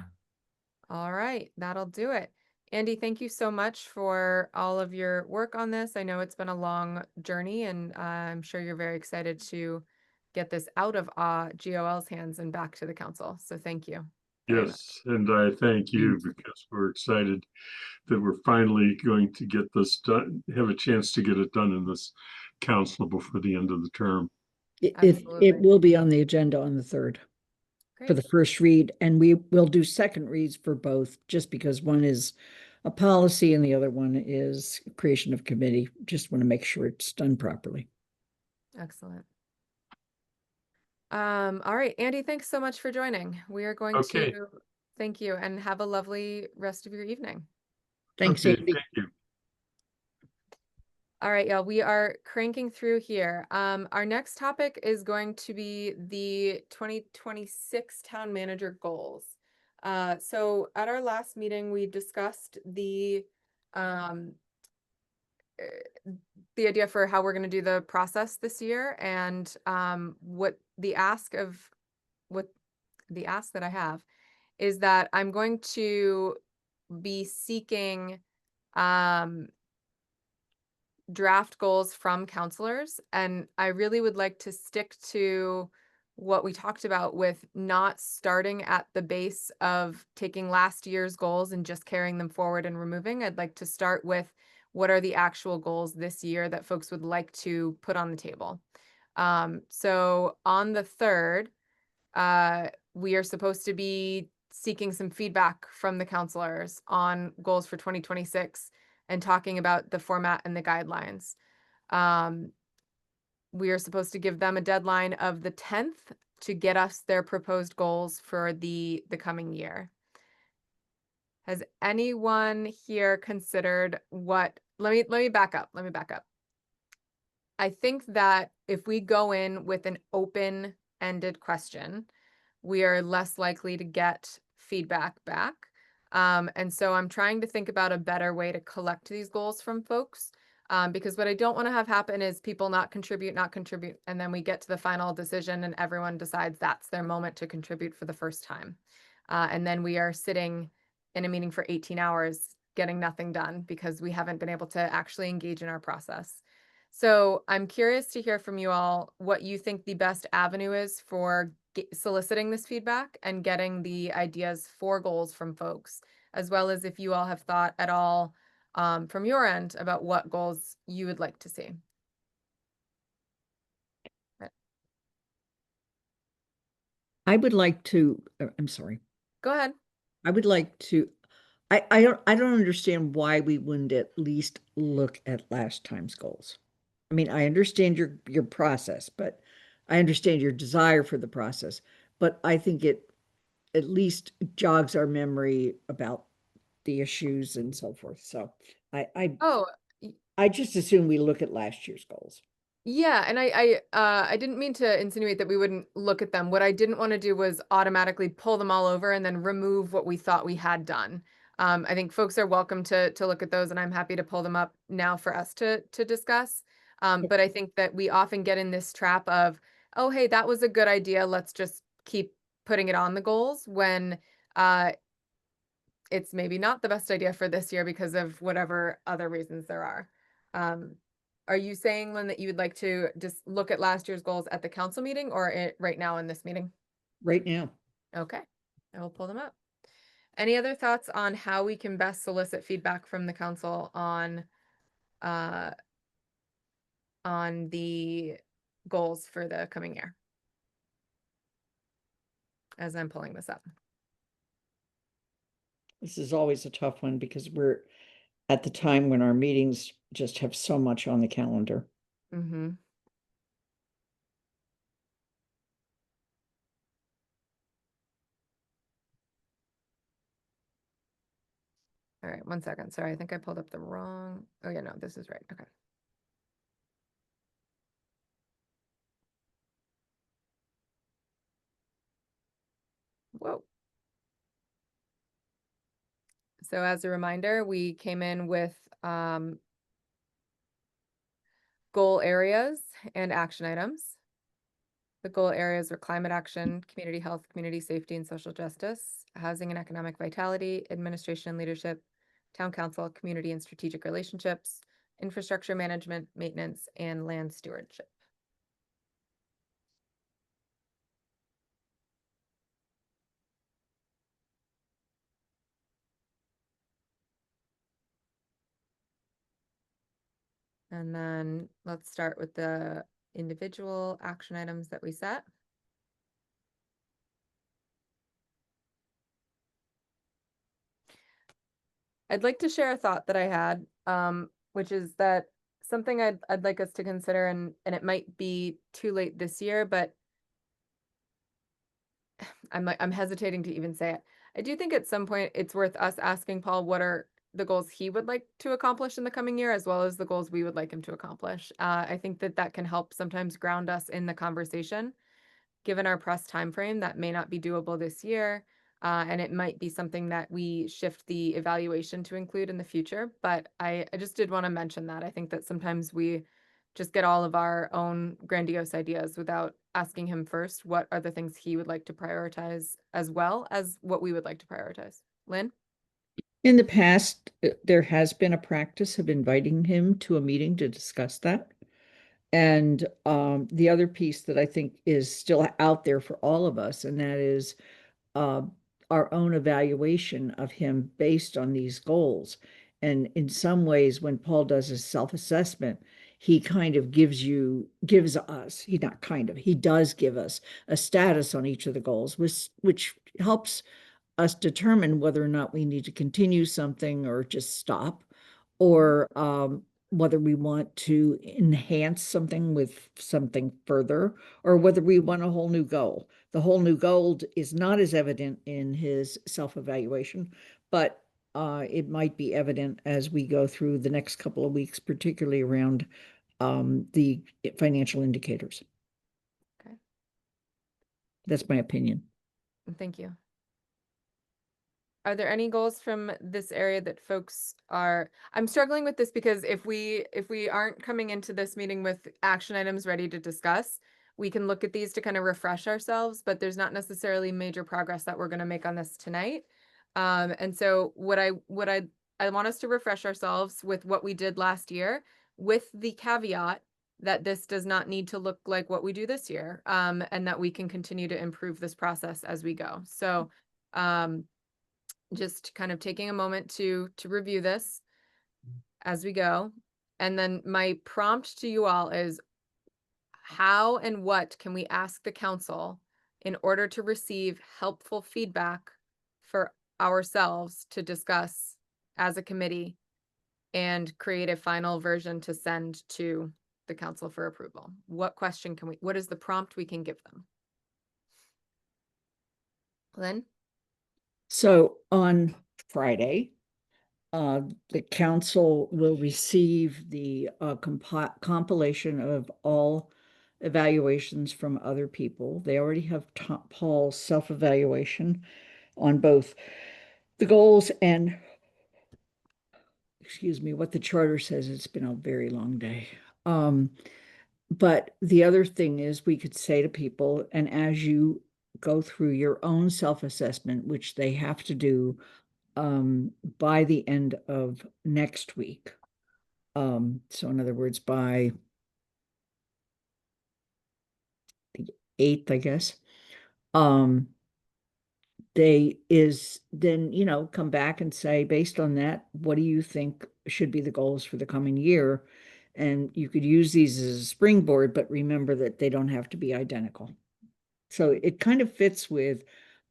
All right, that'll do it. Andy, thank you so much for all of your work on this. I know it's been a long journey, and I'm sure you're very excited to get this out of GOL's hands and back to the council. So thank you. very much. Yes, and I thank you because we're excited that we're finally going to get this done, have a chance to get it done in this council before the end of the term. It Absolutely. will be on the agenda on the 3rd for Great. the first read, and we will do second reads for both, just because one is a policy and the other one is creation of committee. Just want to make sure it's done properly. Excellent. All right, Andy, thanks so much for joining. We are going Okay. to thank you and have a lovely rest of your evening. Thanks, Okay, Andy. thank you. All right, y'all, we are cranking through here. Our next topic is going to be the 2026 town manager goals. So at our last meeting, we discussed the idea for how we're going to do the process this year, and what the ask that I have is that I'm going to be seeking draft goals from counselors, and I really would like to stick to what we talked about with not starting at the base of taking last year's goals and just carrying them forward and removing. I'd like to start with what are the actual goals this year that folks would like to put on the table. So on the 3rd, we are supposed to be seeking some feedback from the counselors on goals for 2026 and talking about the format and the guidelines. We are supposed to give them a deadline of the 10th to get us their proposed goals for the coming year. Has anyone here considered what, let me back up. I think that if we go in with an open-ended question, we are less likely to get feedback back. And so I'm trying to think about a better way to collect these goals from folks. Because what I don't want to have happen is people not contribute, and then we get to the final decision and everyone decides that's their moment to contribute for the first time. And then we are sitting in a meeting for 18 hours getting nothing done because we haven't been able to actually engage in our process. So I'm curious to hear from you all what you think the best avenue is for soliciting this feedback and getting the ideas for goals from folks, as well as if you all have thought at all from your end about what goals you would like to see. I would like to, I'm sorry. Go ahead. I would like to, I don't understand why we wouldn't at least look at last time's goals. I mean, I understand your process, but I understand your desire for the process, but I think it at least jogs our memory about the issues and so forth. So Oh, I just assume we look at last year's goals. yeah, and I didn't mean to insinuate that we wouldn't look at them. What I didn't want to do was automatically pull them all over and then remove what we thought we had done. I think folks are welcome to look at those, and I'm happy to pull them up now for us to discuss. But I think that we often get in this trap of, oh, hey, that was a good idea. Let's just keep putting it on the goals when it's maybe not the best idea for this year because of whatever other reasons there are. Are you saying, Lynn, that you would like to just look at last year's goals at the council meeting or right now in this meeting? Right now. Okay, I will pull them up. Any other thoughts on how we can best solicit feedback from the council on the goals for the coming year? As I'm pulling this up. This is always a tough one because we're at the time when our meetings just have so much on the calendar. Mm-hmm. All right, 1 second. Sorry, I think I pulled up the wrong. Oh yeah, no, this is right. Okay. So as a reminder, we came in with goal areas and action items. The goal areas are climate action, community health, community safety, and social justice, housing and economic vitality, administration and leadership, town council, community and strategic relationships, infrastructure management, maintenance, and land stewardship. And then let's start with the individual action items that we set. I'd like to share a thought that I had, which is that something I'd like us to consider, and it might be too late this year, but I'm hesitating to even say it. I do think at some point it's worth us asking Paul what are the goals he would like to accomplish in the coming year, as well as the goals we would like him to accomplish. I think that can help sometimes ground us in the conversation. Given our press timeframe, that may not be doable this year. And it might be something that we shift the evaluation to include in the future. But I just did want to mention that. I think that sometimes we just get all of our own grandiose ideas without asking him first what are the things he would like to prioritize, as well as what we would like to prioritize. Lynn? In the past, there has been a practice of inviting him to a meeting to discuss that. And the other piece that I think is still out there for all of us, and that is our own evaluation of him based on these goals. And in some ways, when Paul does his self-assessment, he kind of gives us, he does give us a status on each of the goals, which helps us determine whether or not we need to continue something or just stop, or whether we want to enhance something with something further, or whether we want a whole new goal. The whole new goal is not as evident in his self-evaluation, but it might be evident as we go through the next couple of weeks, particularly around the financial indicators. Okay. That's my opinion. Thank you. Are there any goals from this area that folks are, I'm struggling with this because if we aren't coming into this meeting with action items ready to discuss, we can look at these to kind of refresh ourselves, but there's not necessarily major progress that we're going to make on this tonight. And so what I want us to refresh ourselves with what we did last year, with the caveat that this does not need to look like what we do this year, and that we can continue to improve this process as we go. So, just kind of taking a moment to review this as we go. And then my prompt to you all is, how and what can we ask the council in order to receive helpful feedback for ourselves to discuss as a committee and create a final version to send to the council for approval? What is the prompt we can give them? Lynn? So on Friday, the council will receive the compilation of all evaluations from other people. They already have Paul's self-evaluation on both the goals and, excuse me, what the charter says. It's been a very long day. But the other thing is, we could say to people, and as you go through your own self-assessment, which they have to do by the end of next week. So in other words, by the 8th, I guess, they then, come back and say, based on that, what do you think should be the goals for the coming year? And you could use these as a springboard, but remember that they don't have to be identical. So it kind of fits with,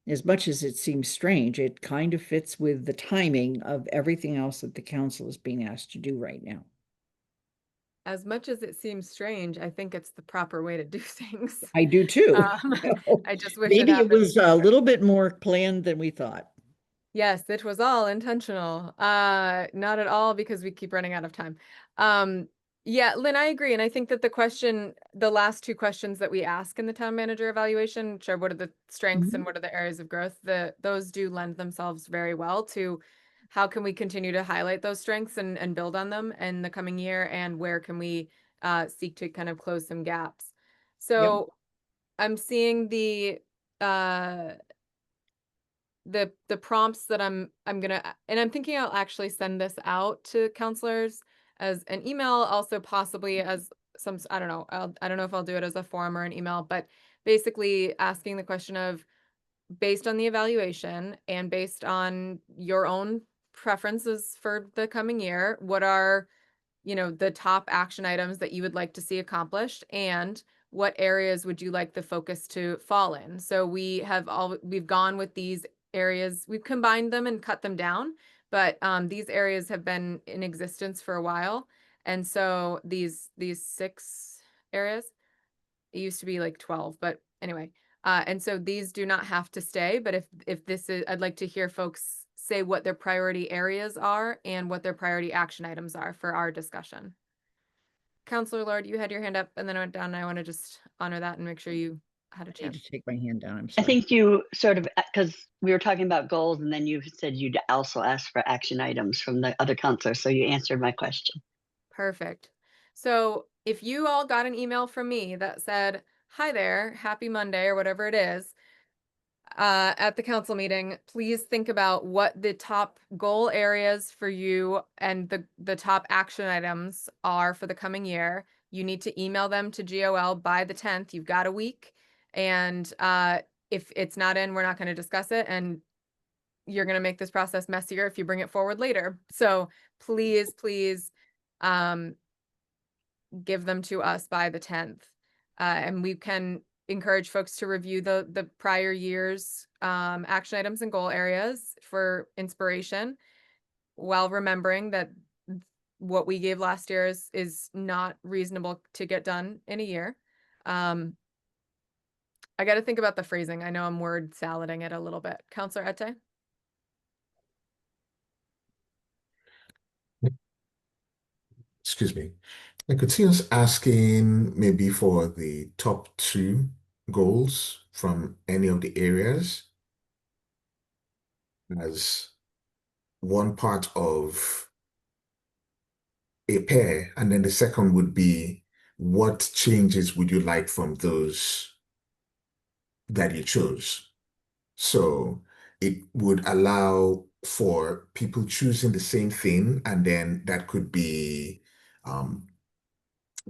as much as it seems strange, it kind of fits with the timing of everything else that the council is being asked to do right now. As much as it seems strange, I think it's the proper way to do things. I do too. I just wish Maybe it happened was a sooner. little bit more planned than we thought. Yes, it was all intentional. Not at all, because we keep running out of time. Yeah, Lynn, I agree. And I think that the last two questions that we ask in the town manager evaluation, which are what are the strengths and what are the areas of growth, those do lend themselves very well to how can we continue to highlight those strengths and build on them in the coming year, and where can we seek to kind of close some gaps. So I'm seeing uh the prompts that I'm gonna and I'm thinking I'll actually send this out to counselors as an email, also possibly as I don't know, I don't know if I'll do it as a form or an email, but basically asking the question of, based on the evaluation and based on your own preferences for the coming year, what are, the top action items that you would like to see accomplished, and what areas would you like the focus to fall in? So we've gone with these areas, we've combined them and cut them down, but these areas have been in existence for a while. And so these 6 areas, it used to be like 12, but anyway. And so these do not have to stay, but if this is, I'd like to hear folks say what their priority areas are and what their priority action items are for our discussion. Counselor Lord, you had your hand up and then I went down, and I want to just honor that and make sure you had a I need chance. to take my hand down. I'm I sorry. think you sort of, because we were talking about goals, and then you said you'd also ask for action items from the other counselors. So you answered my question. Perfect. So if you all got an email from me that said, "Hi there, happy Monday," or whatever it is, at the council meeting, please think about what the top goal areas for you and the top action items are for the coming year. You need to email them to GOL by the 10th. You've got a week. And if it's not in, we're not going to discuss it. And you're going to make this process messier if you bring it forward later. So please give them to us by the 10th. And we can encourage folks to review the prior year's action items and goal areas for inspiration, while remembering that what we gave last year is not reasonable to get done in a year. I got to think about the phrasing. I know I'm word salading it a little bit. Counselor Ette? Excuse me. I could see us asking maybe for the top 2 goals from any of the areas as one part of a pair, and then the second would be, what changes would you like from those that you chose? So it would allow for people choosing the same thing, and then that could be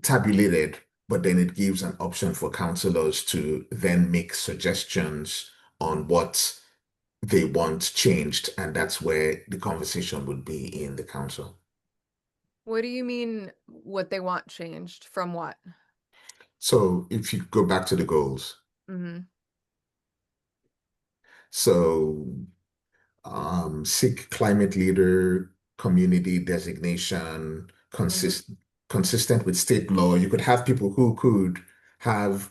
tabulated, but then it gives an option for counselors to then make suggestions on what they want changed, and that's where the conversation would be in the council. What do you mean what they want changed from what? So if you go back to the goals, Mm-hmm. so seek climate leader community designation consistent with state law. You could have people who could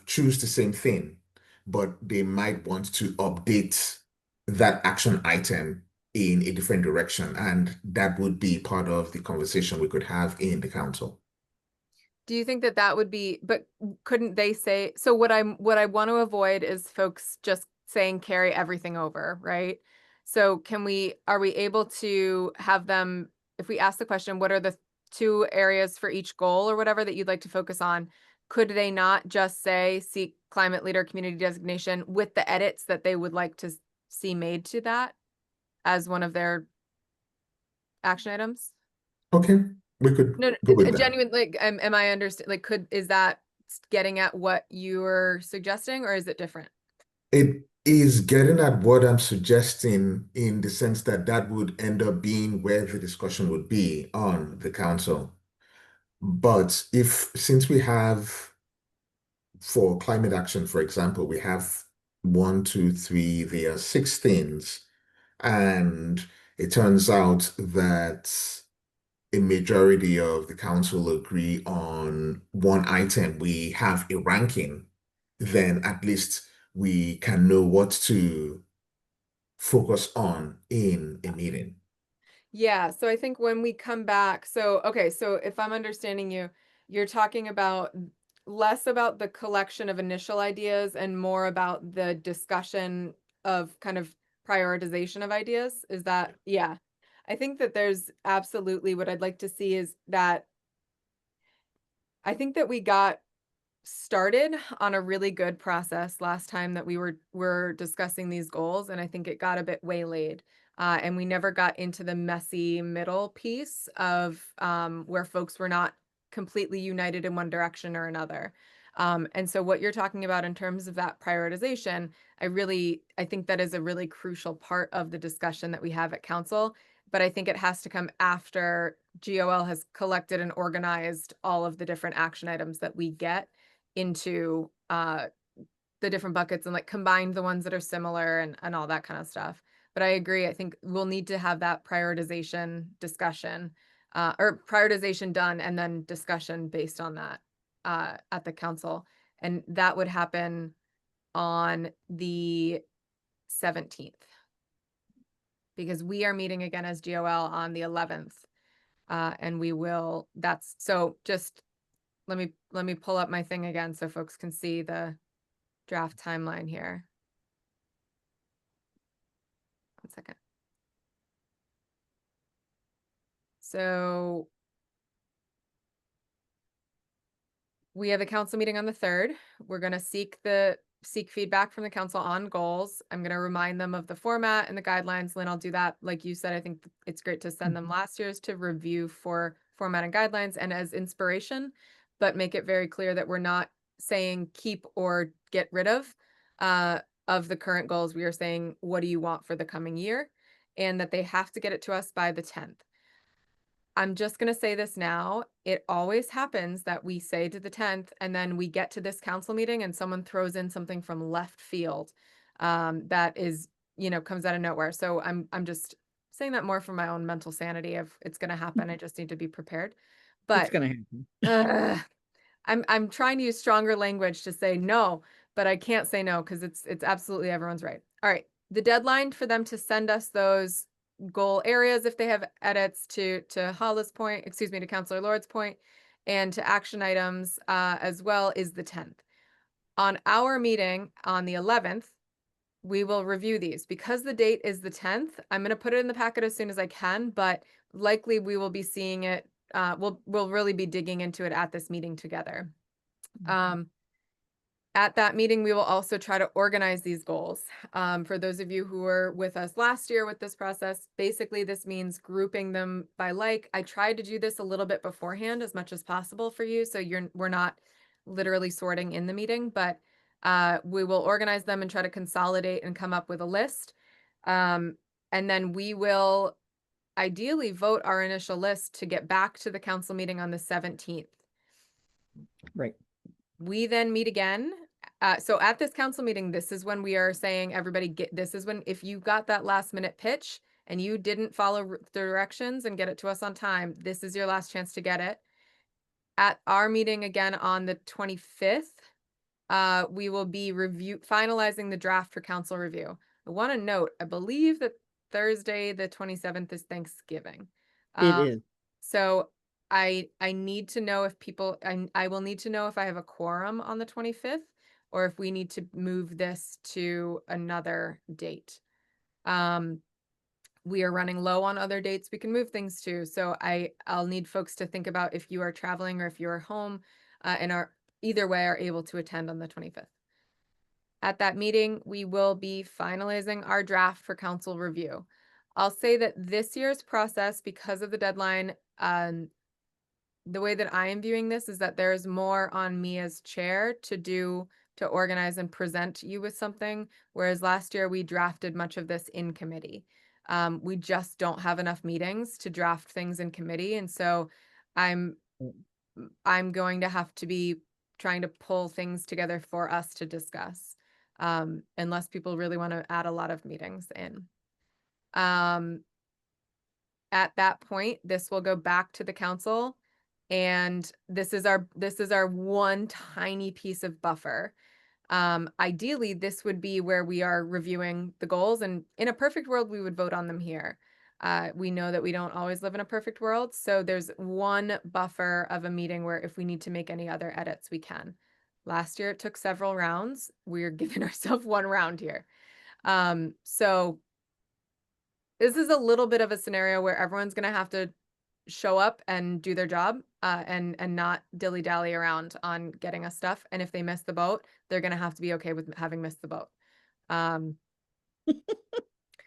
choose the same thing, but they might want to update that action item in a different direction, and that would be part of the conversation we could have in the council. Do you think that that would be, but couldn't they say, so what I want to avoid is folks just saying carry everything over, right? So are we able to have them, if we ask the question, what are the 2 areas for each goal or whatever that you'd like to focus on? Could they not just say seek climate leader community designation with the edits that they would like to see made to that as one of their action items? Okay, we could No, go with a that. genuine, like, am I understand, like, is that getting at what you're suggesting, or is it different? It is getting at what I'm suggesting, in the sense that that would end up being where the discussion would be on the council. But since we have, for climate action, for example, we have 1, 2, 3, there are 6 things. And it turns out that a majority of the council agree on one item, we have a ranking, then at least we can know what to focus on in a meeting. Yeah, so I think when we come back, so if I'm understanding you, you're talking about less about the collection of initial ideas and more about the discussion of kind of prioritization of ideas. Is that, yeah. I think that there's absolutely what I'd like to see is that I think that we got started on a really good process last time that we were discussing these goals, and I think it got a bit waylaid. And we never got into the messy middle piece of where folks were not completely united in one direction or another. And so what you're talking about in terms of that prioritization, I think that is a really crucial part of the discussion that we have at council. But I think it has to come after GOL has collected and organized all of the different action items that we get into the different buckets and like combined the ones that are similar and all that kind of stuff. But I agree. I think we'll need to have that prioritization discussion or prioritization done and then discussion based on that at the council. And that would happen on the 17th because we are meeting again as GOL on the 11th. And we will, that's, so just let me pull up my thing again so folks can see the draft timeline here. 1 second. So we have a council meeting on the 3rd. We're going to seek feedback from the council on goals. I'm going to remind them of the format and the guidelines. Lynn, I'll do that. Like you said, I think it's great to send them last year's to review for format and guidelines and as inspiration, but make it very clear that we're not saying keep or get rid of the current goals. We are saying, what do you want for the coming year? And that they have to get it to us by the 10th. I'm just going to say this now. It always happens that we say to the 10th and then we get to this council meeting and someone throws in something from left field that is, comes out of nowhere. So I'm just saying that more for my own mental sanity of it's going to happen. I just need to be prepared. But It's gonna happen. I'm trying to use stronger language to say no, but I can't say no because it's absolutely everyone's right. All right. The deadline for them to send us those goal areas if they have edits to Hala's point, excuse me, to Councilor Lord's point, and to action items as well is the 10th. On our meeting on the 11th, we will review these. Because the date is the 10th, I'm going to put it in the packet as soon as I can, but likely we will be seeing it. We'll really be digging into it at this meeting together. At that meeting, we will also try to organize these goals. For those of you who were with us last year with this process, basically this means grouping them by like. I tried to do this a little bit beforehand as much as possible for you, so we're not literally sorting in the meeting, but we will organize them and try to consolidate and come up with a list. And then we will ideally vote our initial list to get back to the council meeting on the 17th. Right. We then meet again. So at this council meeting, this is when we are saying everybody this is when, if you got that last minute pitch and you didn't follow the directions and get it to us on time, this is your last chance to get it. At our meeting again on the 25th, we will be finalizing the draft for council review. I want to note, I believe that Thursday, the 27th is Thanksgiving. It is. So I need to know if I will need to know if I have a quorum on the 25th or if we need to move this to another date. We are running low on other dates we can move things to. So I'll need folks to think about if you are traveling or if you're home and are either way are able to attend on the 25th. At that meeting, we will be finalizing our draft for council review. I'll say that this year's process, because of the deadline, the way that I am viewing this is that there's more on me as chair to organize and present you with something, whereas last year we drafted much of this in committee. We just don't have enough meetings to draft things in committee, and so I'm going to have to be trying to pull things together for us to discuss, unless people really want to add a lot of meetings in. At that point, this will go back to the council. And this is our one tiny piece of buffer. Ideally, this would be where we are reviewing the goals, and in a perfect world, we would vote on them here. We know that we don't always live in a perfect world, so there's one buffer of a meeting where if we need to make any other edits, we can. Last year, it took several rounds. We're giving ourselves one round here. So this is a little bit of a scenario where everyone's gonna have to show up and do their job, and not dilly-dally around on getting us stuff, and if they miss the boat, they're gonna have to be okay with having missed the boat. Um,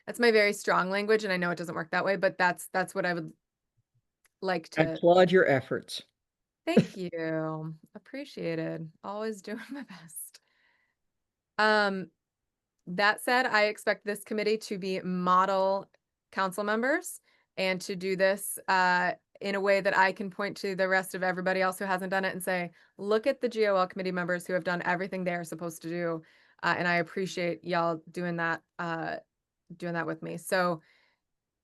that's my very strong language, and I know it doesn't work that way, but that's what I would like I to. applaud your efforts. Thank you. Appreciated. Always doing my best. That said, I expect this committee to be model council members and to do this in a way that I can point to the rest of everybody else who hasn't done it and say, look at the GOL committee members who have done everything they are supposed to do. And I appreciate y'all doing that with me. So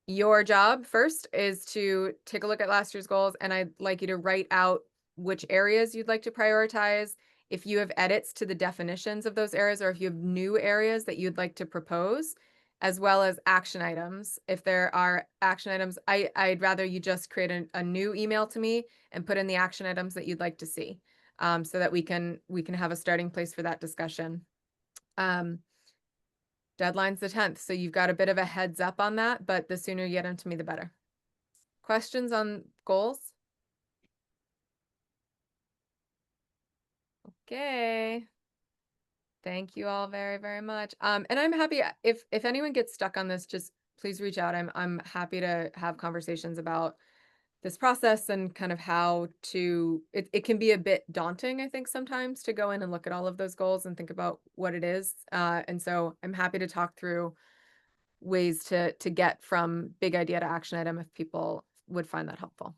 your job first is to take a look at last year's goals, and I'd like you to write out which areas you'd like to prioritize. If you have edits to the definitions of those areas, or if you have new areas that you'd like to propose, as well as action items. If there are action items, I'd rather you just create a new email to me and put in the action items that you'd like to see, so that we can have a starting place for that discussion. Deadline's the 10th, so you've got a bit of a heads up on that, but the sooner you get them to me, the better. Questions on goals? Okay. Thank you all very, very much. And I'm happy if anyone gets stuck on this, just please reach out. I'm happy to have conversations about this process and kind of how to, it can be a bit daunting, I think, sometimes to go in and look at all of those goals and think about what it is. And so I'm happy to talk through ways to get from big idea to action item if people would find that helpful.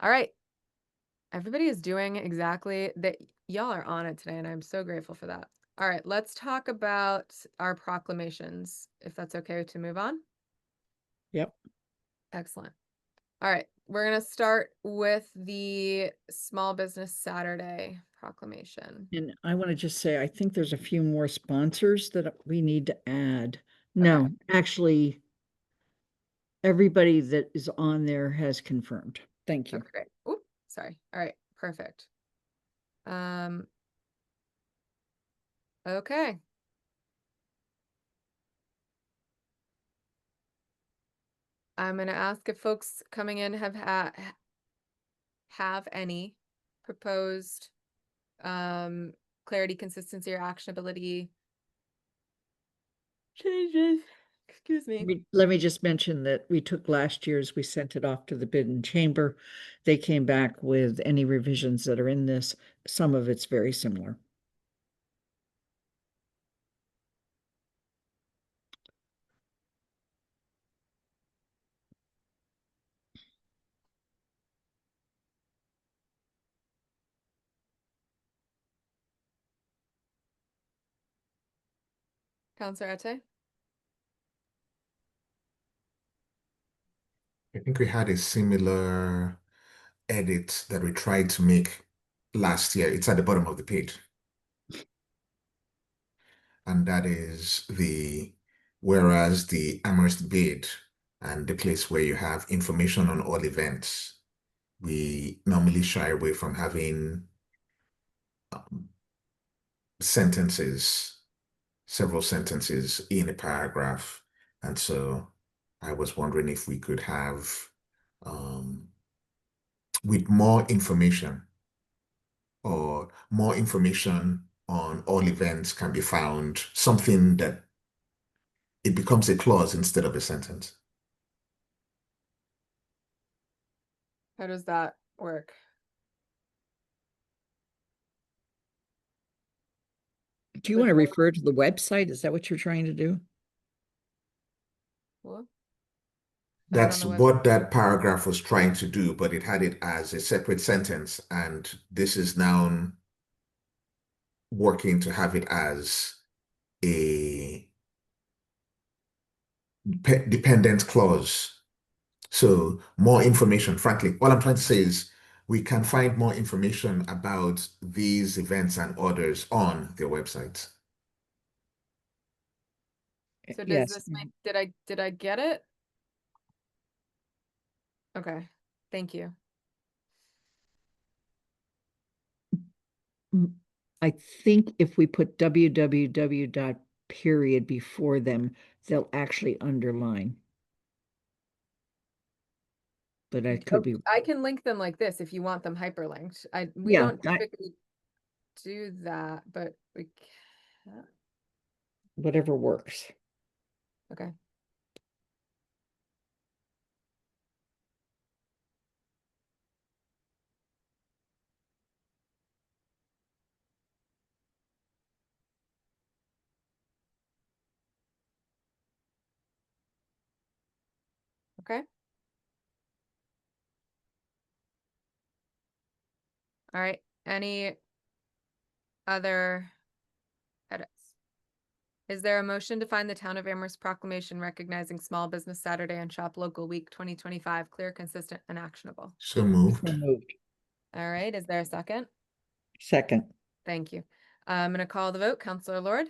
All right. Everybody is doing exactly that. Y'all are on it today, and I'm so grateful for that. All right, let's talk about our proclamations, if that's okay to move on. Yep. Excellent. All right, we're going to start with the Small Business Saturday proclamation. And I want to just say, I think there's a few more sponsors that we need to add. No, actually, everybody that is on there has confirmed. Thank you. Okay, great. Oop, sorry. All right, perfect. Okay. I'm going to ask if folks coming in have any proposed clarity, consistency, or actionability changes. Excuse me. Let me just mention that we took last year's, we sent it off to the bid and chamber. They came back with any revisions that are in this. Some of it's very similar. Counselor Ette? I think we had a similar edit that we tried to make last year. It's at the bottom of the page. And that is whereas the Amherst bid and the place where you have information on all events, we normally shy away from having several sentences in a paragraph. And so I was wondering if we could have, with more information, or more information on all events can be found, something that it becomes a clause instead of a sentence. How does that work? Do you want to refer to the website? Is that what you're trying to do? What? That's what that paragraph was trying to do, but it had it as a separate sentence, and this is now working to have it as a dependent clause. So more information, frankly, all I'm trying to say is we can find more information about these events and others on their websites. So does Yes. this make, did I get it? Okay, thank you. I think if we put www. Period before them, they'll actually underline. but I could be, I can link them like this if you want them hyperlinked. We Yeah, don't typically do that, but we can. whatever works. Okay. Okay. All right. Any other edits? Is there a motion to find the Town of Amherst proclamation recognizing Small Business Saturday and Shop Local Week 2025 clear, consistent, and actionable? So moved. So moved. All right. Is there a second? Second, Thank you. I'm going to call the vote. Counselor Lord?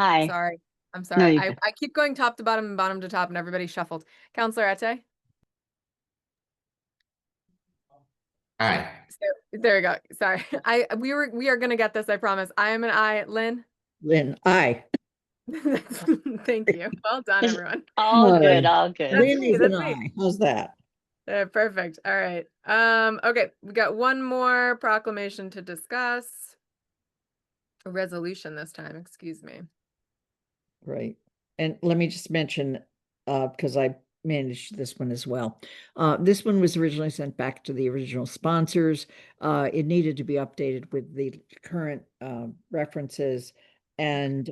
Hi. Sorry. I'm No, sorry. you I keep going top to bottom and bottom to top and everybody shuffled. Counselor Ate? Aye. So, there we go. Sorry. We are gonna get this, I promise. I am an I. Lynn? Lynn, aye. Thank you. Well done, It's everyone. all good, Aye. all good. That's Lynn me, is an that's me. aye. How's that? Perfect. All right. Okay, we got one more proclamation to discuss. A resolution this time, excuse me. Right. And let me just mention, because I managed this one as well. This one was originally sent back to the original sponsors. It needed to be updated with the current references and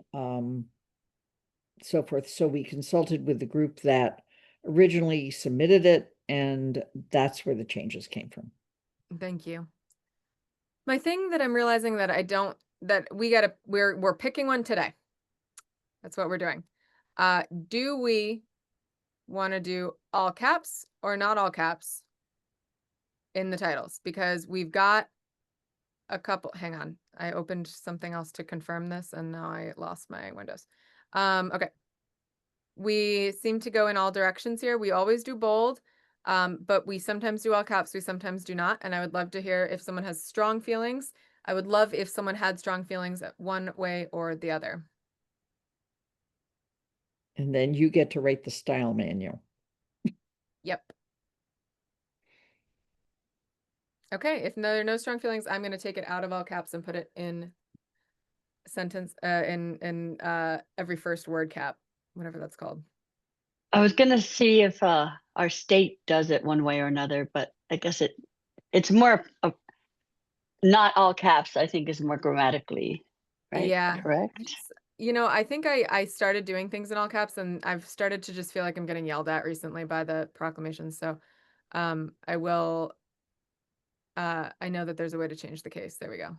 so forth. So we consulted with the group that originally submitted it, and that's where the changes came from. Thank you. My thing that I'm realizing that we're picking one today. That's what we're doing. Do we want to do all caps or not all caps in the titles? Because we've got a couple, hang on. I opened something else to confirm this and now I lost my windows. Okay. We seem to go in all directions here. We always do bold, but we sometimes do all caps, we sometimes do not. And I would love to hear if someone has strong feelings. I would love if someone had strong feelings one way or the other. And then you get to write the style manual. Yep. Okay, if there are no strong feelings, I'm going to take it out of all caps and put it in sentence, in every first word cap, whatever that's called. I was gonna see if our state does it one way or another, but I guess it's more of not all caps, I think is more grammatically, right? Yeah. Correct? You know, I think I started doing things in all caps and I've started to just feel like I'm getting yelled at recently by the proclamations. So I will, I know that there's a way to change the case. There we go.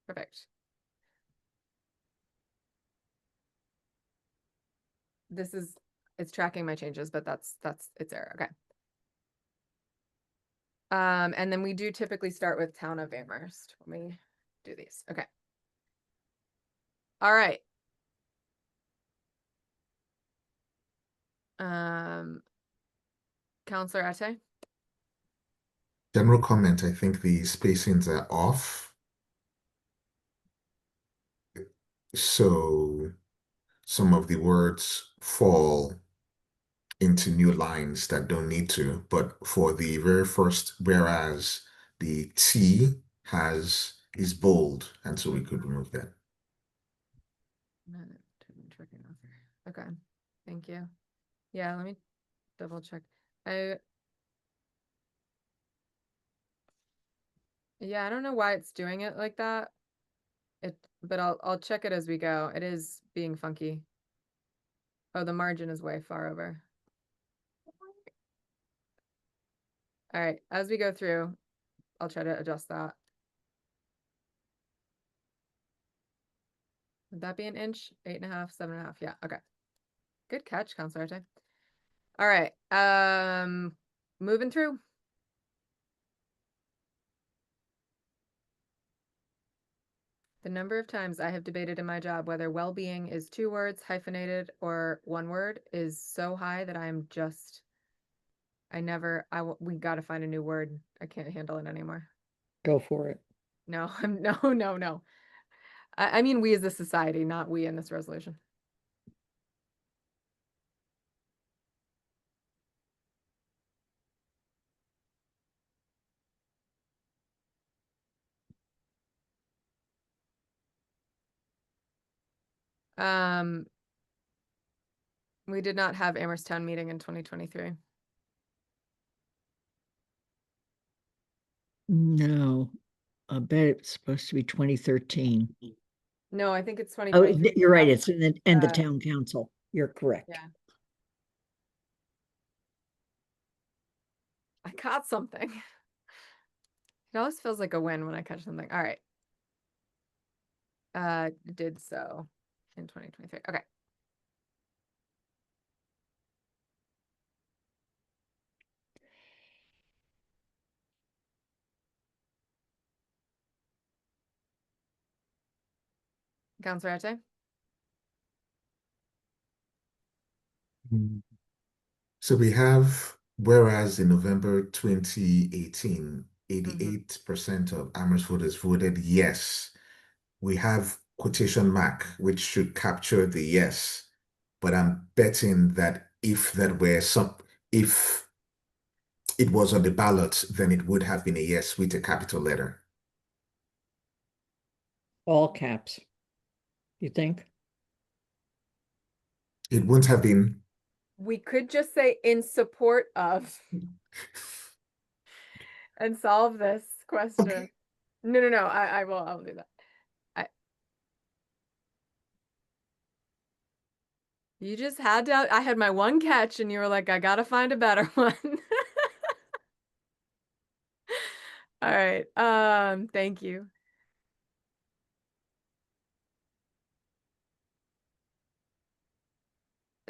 Perfect. It's tracking my changes, but that's its error. Okay. And then we do typically start with Town of Amherst when we do these. Okay. All right. Counselor Ate? General comment, I think the spacings are off. So some of the words fall into new lines that don't need to. But for the very first, whereas the T is bold, and so we could remove that. Okay, thank you. Yeah, let me double check. Yeah, I don't know why it's doing it like that. But I'll check it as we go. It is being funky. Oh, the margin is way far over. All right, as we go through, I'll try to adjust that. Would that be an inch? 8.5, 7.5. Yeah, okay. Good catch, Counselor Arte. All right, moving through. The number of times I have debated in my job whether well-being is 2 words, hyphenated, or 1 word is so high that I'm just, we gotta find a new word. I can't handle it anymore. Go for it. No, no. I mean, we as a society, not we in this resolution. We did not have Amherst Town meeting in 2023. No, I bet it's supposed to be 2013. No, I think it's Oh, 2023. you're right. It's in the uh, town council. You're correct. Yeah. I caught something. It always feels like a win when I catch something. All right. Did so in 2023. Okay. Counselor Ate? So we have, whereas in November 2018, 88% of Amherst voters voted yes. We have quotation mark, which should capture the yes. But I'm betting that if it was on the ballot, then it would have been a yes with a capital letter. All caps. You think? It wouldn't have been. We could just say in support of and solve this question. Okay. No. I'll do that. You just had to, I had my one catch and you were like, I gotta find a better one. All right. Thank you.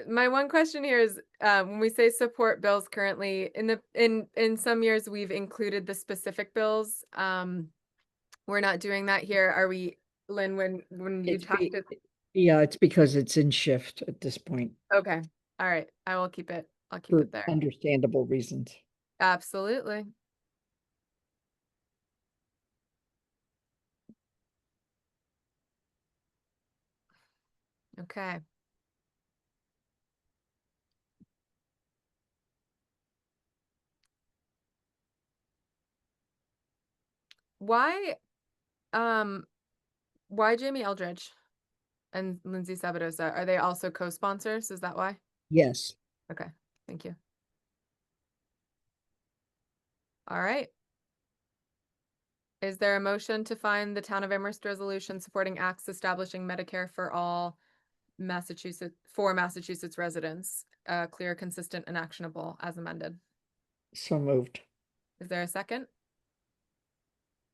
My one question here is, when we say support bills currently, in some years we've included the specific bills. We're not doing that here. Are we, Lynn, when you talked to? Yeah, it's because it's in shift at this point Okay. All right. I will keep it. I'll keep for it there. understandable reasons. Absolutely. Okay. Why Jamie Eldridge and Lindsay Sabadosa? Are they also co-sponsors? Is that why? Yes. Okay, thank you. All right. Is there a motion to find the Town of Amherst resolution supporting acts establishing Medicare for all Massachusetts residents, clear, consistent, and actionable as amended? So moved. Is there a second?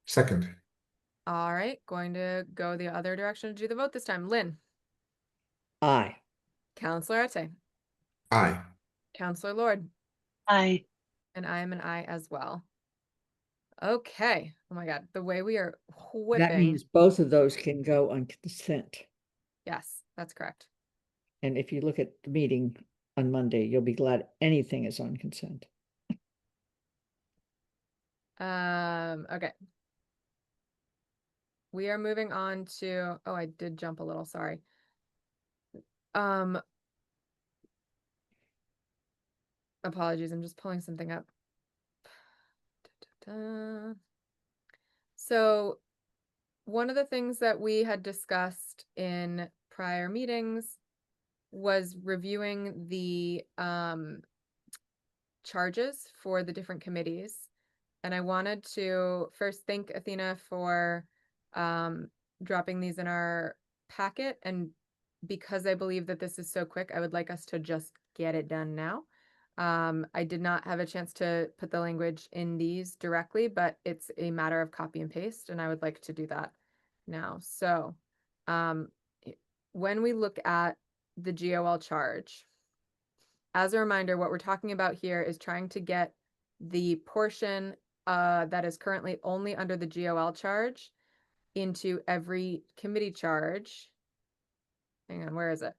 Second. All right, going to go the other direction to do the vote this time. Lynn? Aye. Counselor Ate? Aye. Counselor Lord? I And I am an aye as well. Okay. Oh my God, the way we are That whipping. means both of those can go on consent. Yes, that's correct. And if you look at the meeting on Monday, you'll be glad anything is on consent. Okay. We are moving on to, oh, I did jump a little, sorry. Apologies, I'm just pulling something up. So one of the things that we had discussed in prior meetings was reviewing the charges for the different committees. And I wanted to first thank Athena for dropping these in our packet. And because I believe that this is so quick, I would like us to just get it done now. I did not have a chance to put the language in these directly, but it's a matter of copy and paste, and I would like to do that now. So when we look at the GOL charge, as a reminder, what we're talking about here is trying to get the portion that is currently only under the GOL charge into every committee charge. Hang on, where is it?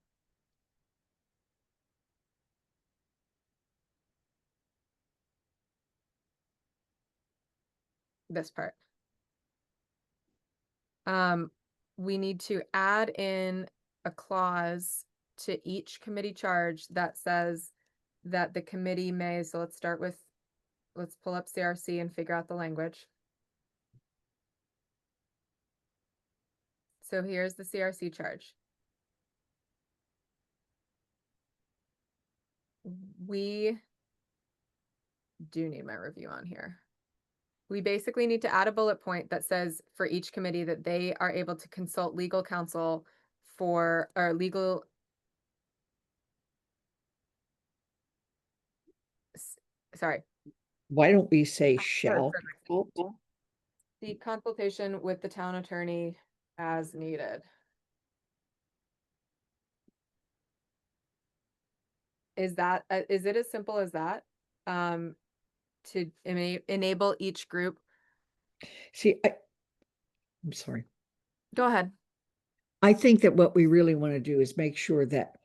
This part. We need to add in a clause to each committee charge that says that the committee may, so let's pull up CRC and figure out the language. So here's the CRC charge. we do need my review on here. We basically need to add a bullet point that says for each committee that they are able to consult legal counsel for, or legal. Sorry, Why don't we say for- shall? for the consultation with the town attorney as needed. Is that, is it as simple as that? To enable each group? See, I'm sorry. Go ahead. I think that what we really want to do is make sure that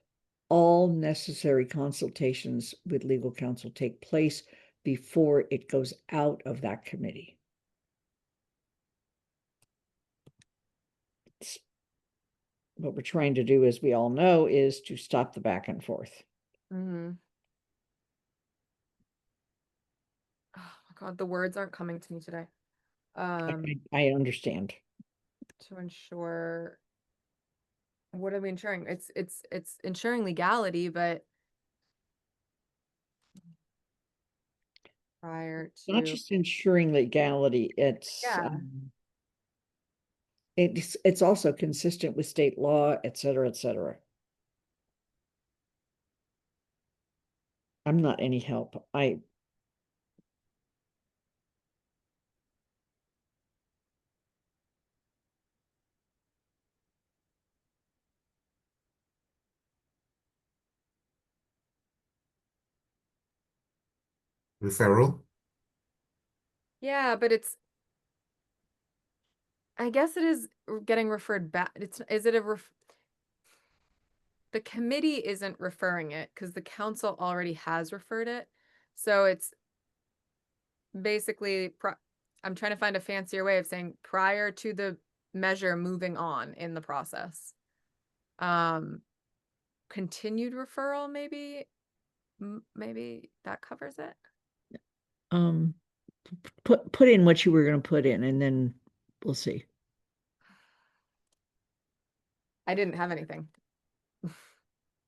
all necessary consultations with legal counsel take place before it goes out of that committee. What we're trying to do, as we all know, is to stop the back and forth. Mm-hmm. Oh my God, the words aren't coming to me today. I understand. To ensure. What are we ensuring? It's ensuring legality, but prior Not to, just ensuring legality, it's yeah, it's also consistent with state law, et cetera, et cetera. I'm not any help. Referral? yeah, but it's, I guess it is getting referred back. Is it the committee isn't referring it because the council already has referred it. So it's basically, I'm trying to find a fancier way of saying prior to the measure moving on in the process. Continued referral, maybe, maybe that covers it. Put in what you were going to put in, and then we'll see. I didn't have anything.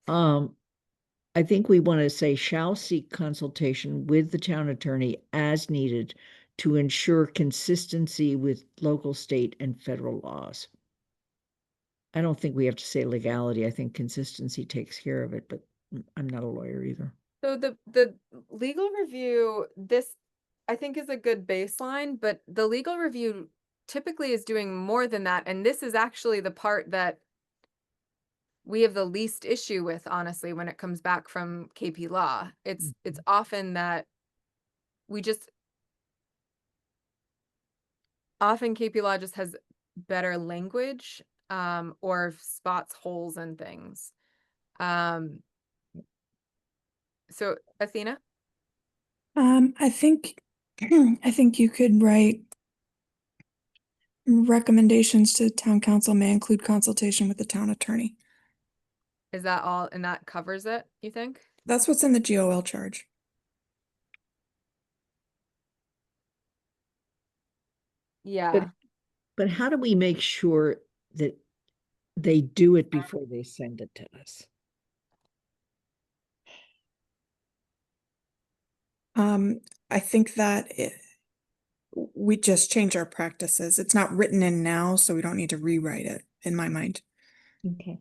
I think we want to say shall seek consultation with the town attorney as needed to ensure consistency with local, state, and federal laws. I don't think we have to say legality. I think consistency takes care of it, but I'm not a lawyer either. So the legal review, this I think is a good baseline, but the legal review typically is doing more than that. And this is actually the part that we have the least issue with, honestly, when it comes back from KP Law. It's often that we just often KP Law just has better language, or spots holes in things. So Athena? I think I think you could write recommendations to town council may include consultation with the town attorney. Is that all? And that covers it, you think? That's what's in the GOL charge. Yeah. But how do we make sure that they do it before they send it to us? I think that we just change our practices. It's not written in now, so we don't need to rewrite it, in my mind. Okay.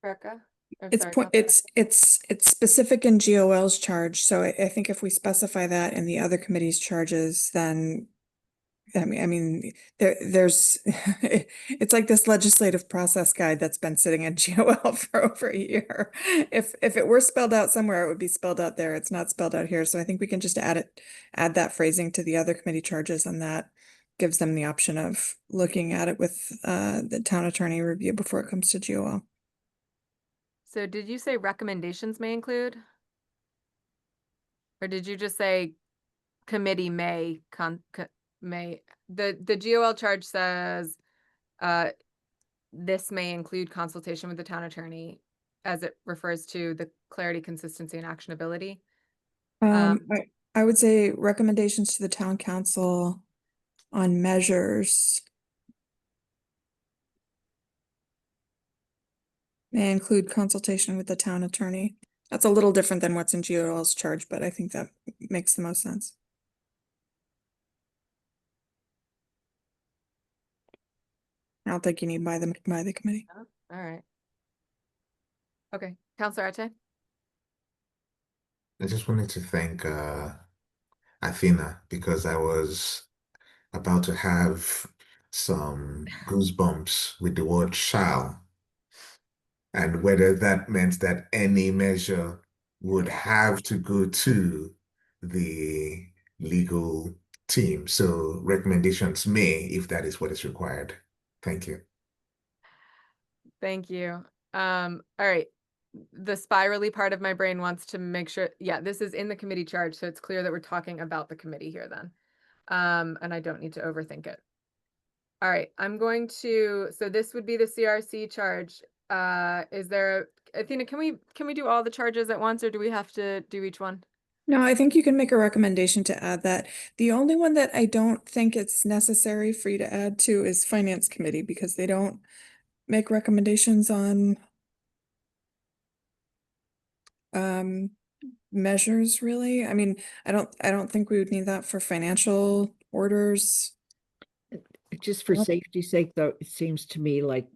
Rebecca? Or It's sorry, point, it's specific in GOL's charge, so I think if we specify that in the other committee's charges, then I mean, there's it's like this legislative process guide that's been sitting in GOL for over a year. If it were spelled out somewhere, it would be spelled out there. It's not spelled out here, so I think we can just add that phrasing to the other committee charges, and that gives them the option of looking at it with the town attorney review before it comes to GOL. So did you say recommendations may include? Or did you just say committee may may, the GOL charge says, this may include consultation with the town attorney as it refers to the clarity, consistency, and actionability. I would say recommendations to the town council on measures may include consultation with the town attorney. That's a little different than what's in GOL's charge, but I think that makes the most sense. I don't think you need by the committee. All right. Okay, Counselor Ate? I just wanted to thank Athena because I was about to have some goosebumps with the word shall, and whether that meant that any measure would have to go to the legal team. So recommendations may, if that is what is required. Thank you. Thank you. All right. The spirally part of my brain wants to make sure, yeah, this is in the committee charge, so it's clear that we're talking about the committee here then. And I don't need to overthink it. All right, I'm going to, so this would be the CRC charge. Is there, Athena, can we do all the charges at once, or do we have to do each one? No, I think you can make a recommendation to add that. The only one that I don't think it's necessary for you to add to is Finance Committee, because they don't make recommendations on measures, really. I mean, I don't think we would need that for financial orders. Just for Yep. safety's sake, though, it seems to me like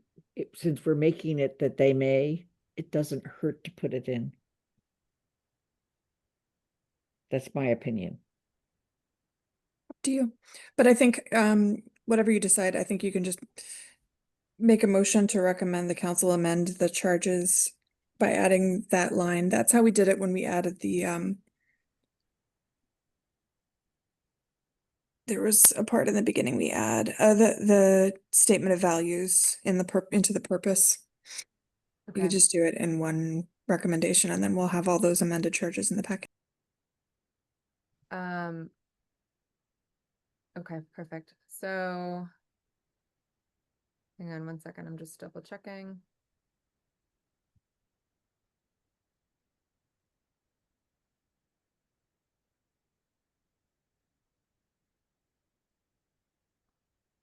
since we're making it that they may, it doesn't hurt to put it in. That's my opinion. Up to you. But I think whatever you decide, I think you can just make a motion to recommend the council amend the charges by adding that line. That's how we did it when we added the there was a part in the beginning we add the statement of values in the into the purpose. You Okay. could just do it in one recommendation, and then we'll have all those amended charges in the packet. Okay, perfect. So hang on one second, I'm just double checking.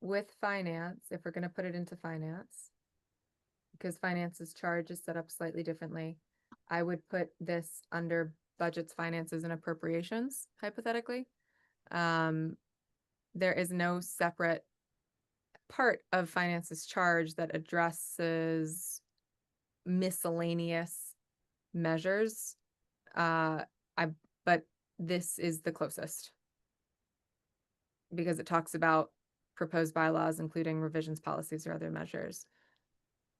With finance, if we're gonna put it into finance, because finance's charge is set up slightly differently, I would put this under budgets, finances, and appropriations, hypothetically. There is no separate part of finance's charge that addresses miscellaneous measures. But this is the closest, because it talks about proposed bylaws, including revisions, policies, or other measures.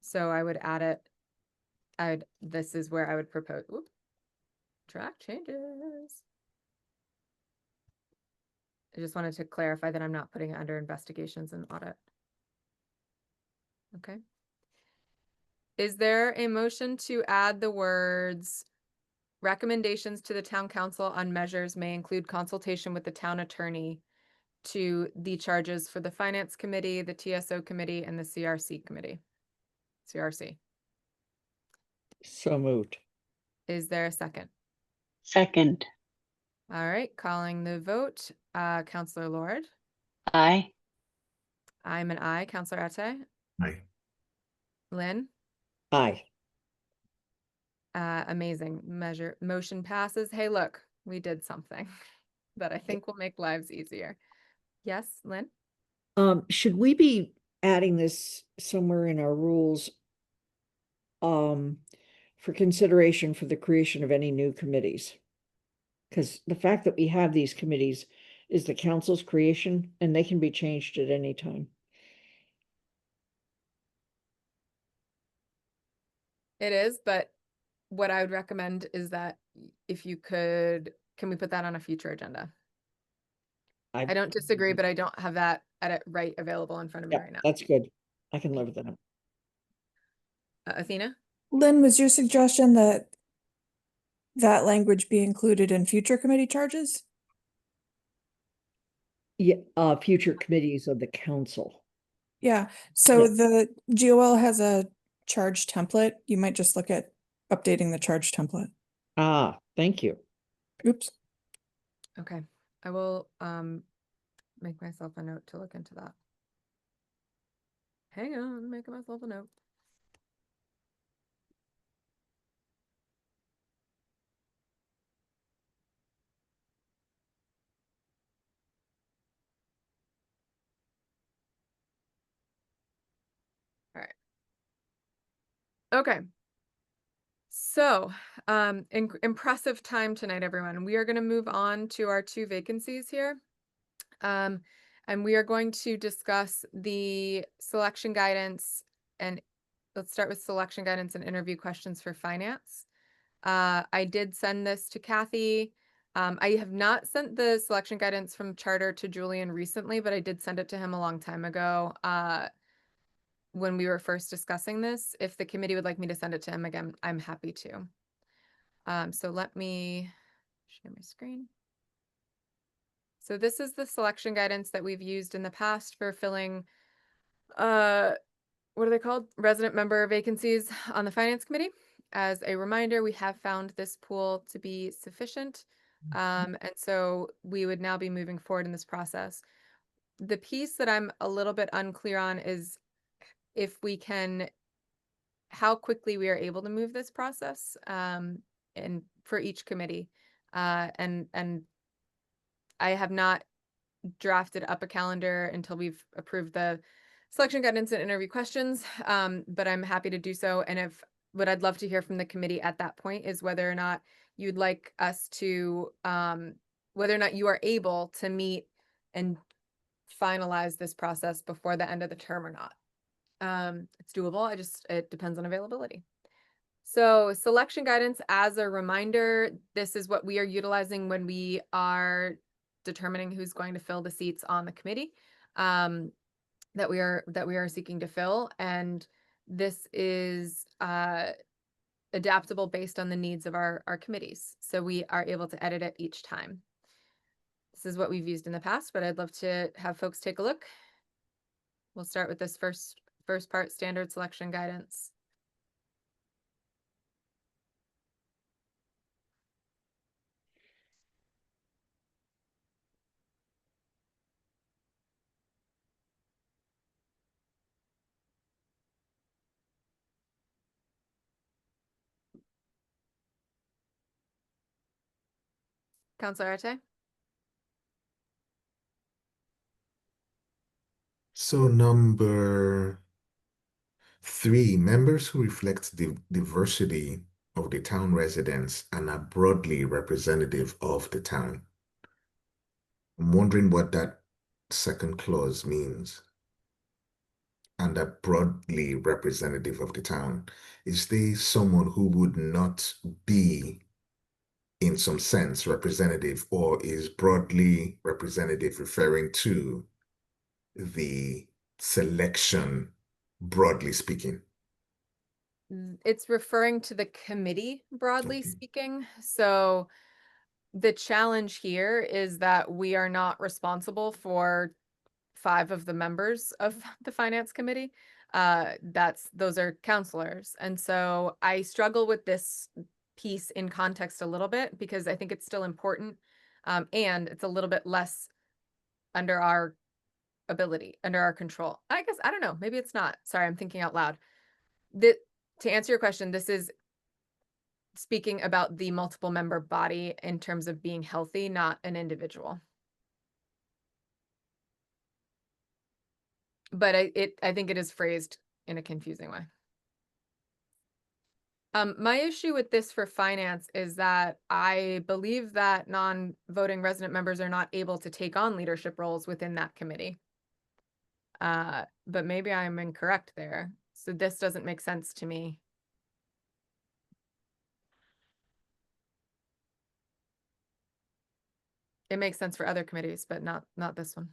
So I would add it. This is where I would propose, track changes. I just wanted to clarify that I'm not putting it under investigations and audit. Okay. Is there a motion to add the words recommendations to the town council on measures may include consultation with the town attorney to the charges for the finance committee, the TSO committee, and the CRC committee? CRC. So moved. Is there a second? Second. All right, calling the vote. Counselor Lord. Aye. I'm an aye. Counselor Ate. Aye. Lynn. Aye. Amazing. Motion passes. Hey, look, we did something that I think will make lives easier. Yes, Lynn? Should we be adding this somewhere in our rules for consideration for the creation of any new committees? Because the fact that we have these committees is the council's creation, and they can be changed at any time. It is, but what I would recommend is that if you could, can we put that on a future agenda? I don't disagree, but I don't have that edit right available in front of me Yeah, right now. that's good. I can live with that. Athena? Lynn, was your suggestion that that language be included in future committee charges? Yeah, future committees of the council. Yeah, so Yeah. the GOL has a charge template. You might just look at updating the charge template. Ah, thank you. Oops. Okay, I will make myself a note to look into that. Hang on, making myself a note. Okay. So, impressive time tonight, everyone. We are going to move on to our 2 vacancies here. And we are going to discuss the selection guidance, and let's start with selection guidance and interview questions for finance. I did send this to Kathy. I have not sent the selection guidance from Charter to Julian recently, but I did send it to him a long time ago, when we were first discussing this. If the committee would like me to send it to him again, I'm happy to. So let me share my screen. So this is the selection guidance that we've used in the past for filling, what are they called? Resident member vacancies on the finance committee. As a reminder, we have found this pool to be sufficient. And so we would now be moving forward in this process. The piece that I'm a little bit unclear on is if we can, how quickly we are able to move this process, and for each committee. And I have not drafted up a calendar until we've approved the selection guidance and interview questions, but I'm happy to do so. And if what I'd love to hear from the committee at that point is whether or not you'd like us to, whether or not you are able to meet and finalize this process before the end of the term or not. It's doable. It depends on availability. So selection guidance, as a reminder, this is what we are utilizing when we are determining who's going to fill the seats on the committee, that we are seeking to fill. And this is adaptable based on the needs of our committees. So we are able to edit it each time. This is what we've used in the past, but I'd love to have folks take a look. We'll start with this first part, standard selection guidance. Councilor Arte? So number 3, members who reflect the diversity of the town residents and are broadly representative of the town. I'm wondering what that second clause means. And are broadly representative of the town. Is there someone who would not be, in some sense, representative, or is broadly representative referring to the selection, broadly speaking? It's referring to the committee, broadly Okay. speaking. So the challenge here is that we are not responsible for 5 of the members of the finance committee. Those are counselors. And so I struggle with this piece in context a little bit because I think it's still important. And it's a little bit less under our ability, under our control. I guess, I don't know, maybe it's not. Sorry, I'm thinking out loud. To answer your question, this is speaking about the multiple member body in terms of being healthy, not an individual. But I think it is phrased in a confusing way. My issue with this for finance is that I believe that non-voting resident members are not able to take on leadership roles within that committee. But maybe I'm incorrect there. So this doesn't make sense to me. It makes sense for other committees, but not this one.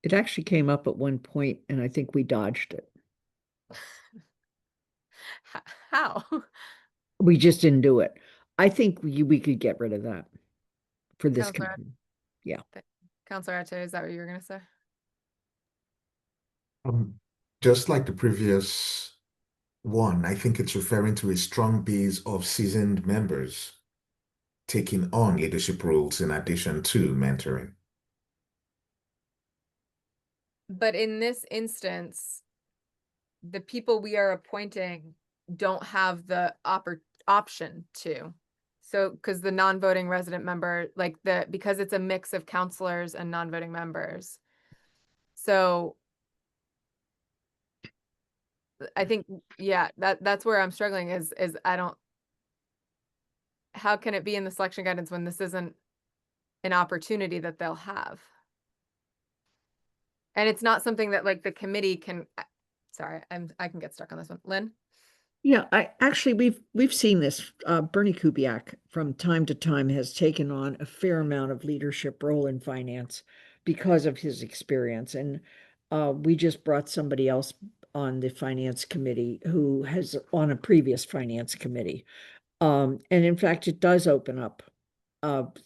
It actually came up at one point and I think we dodged it. How? We just didn't do it. I think we could get rid of that for this Counselor- committee. Yeah. Counselor Arte, is that what you were going to say? Just like the previous one, I think it's referring to a strong base of seasoned members taking on leadership roles in addition to mentoring. But in this instance, the people we are appointing don't have the option to. So, because the non-voting resident member, because it's a mix of counselors and non-voting members, So I think, yeah, that's where I'm struggling is how can it be in the selection guidance when this isn't an opportunity that they'll have? And it's not something that like the committee can, sorry, I can get stuck on this one. Lynn? Yeah, I actually we've seen this. Bernie Kubiak from time to time has taken on a fair amount of leadership role in finance because of his experience. And we just brought somebody else on the finance committee who has on a previous finance committee. And in fact, it does open up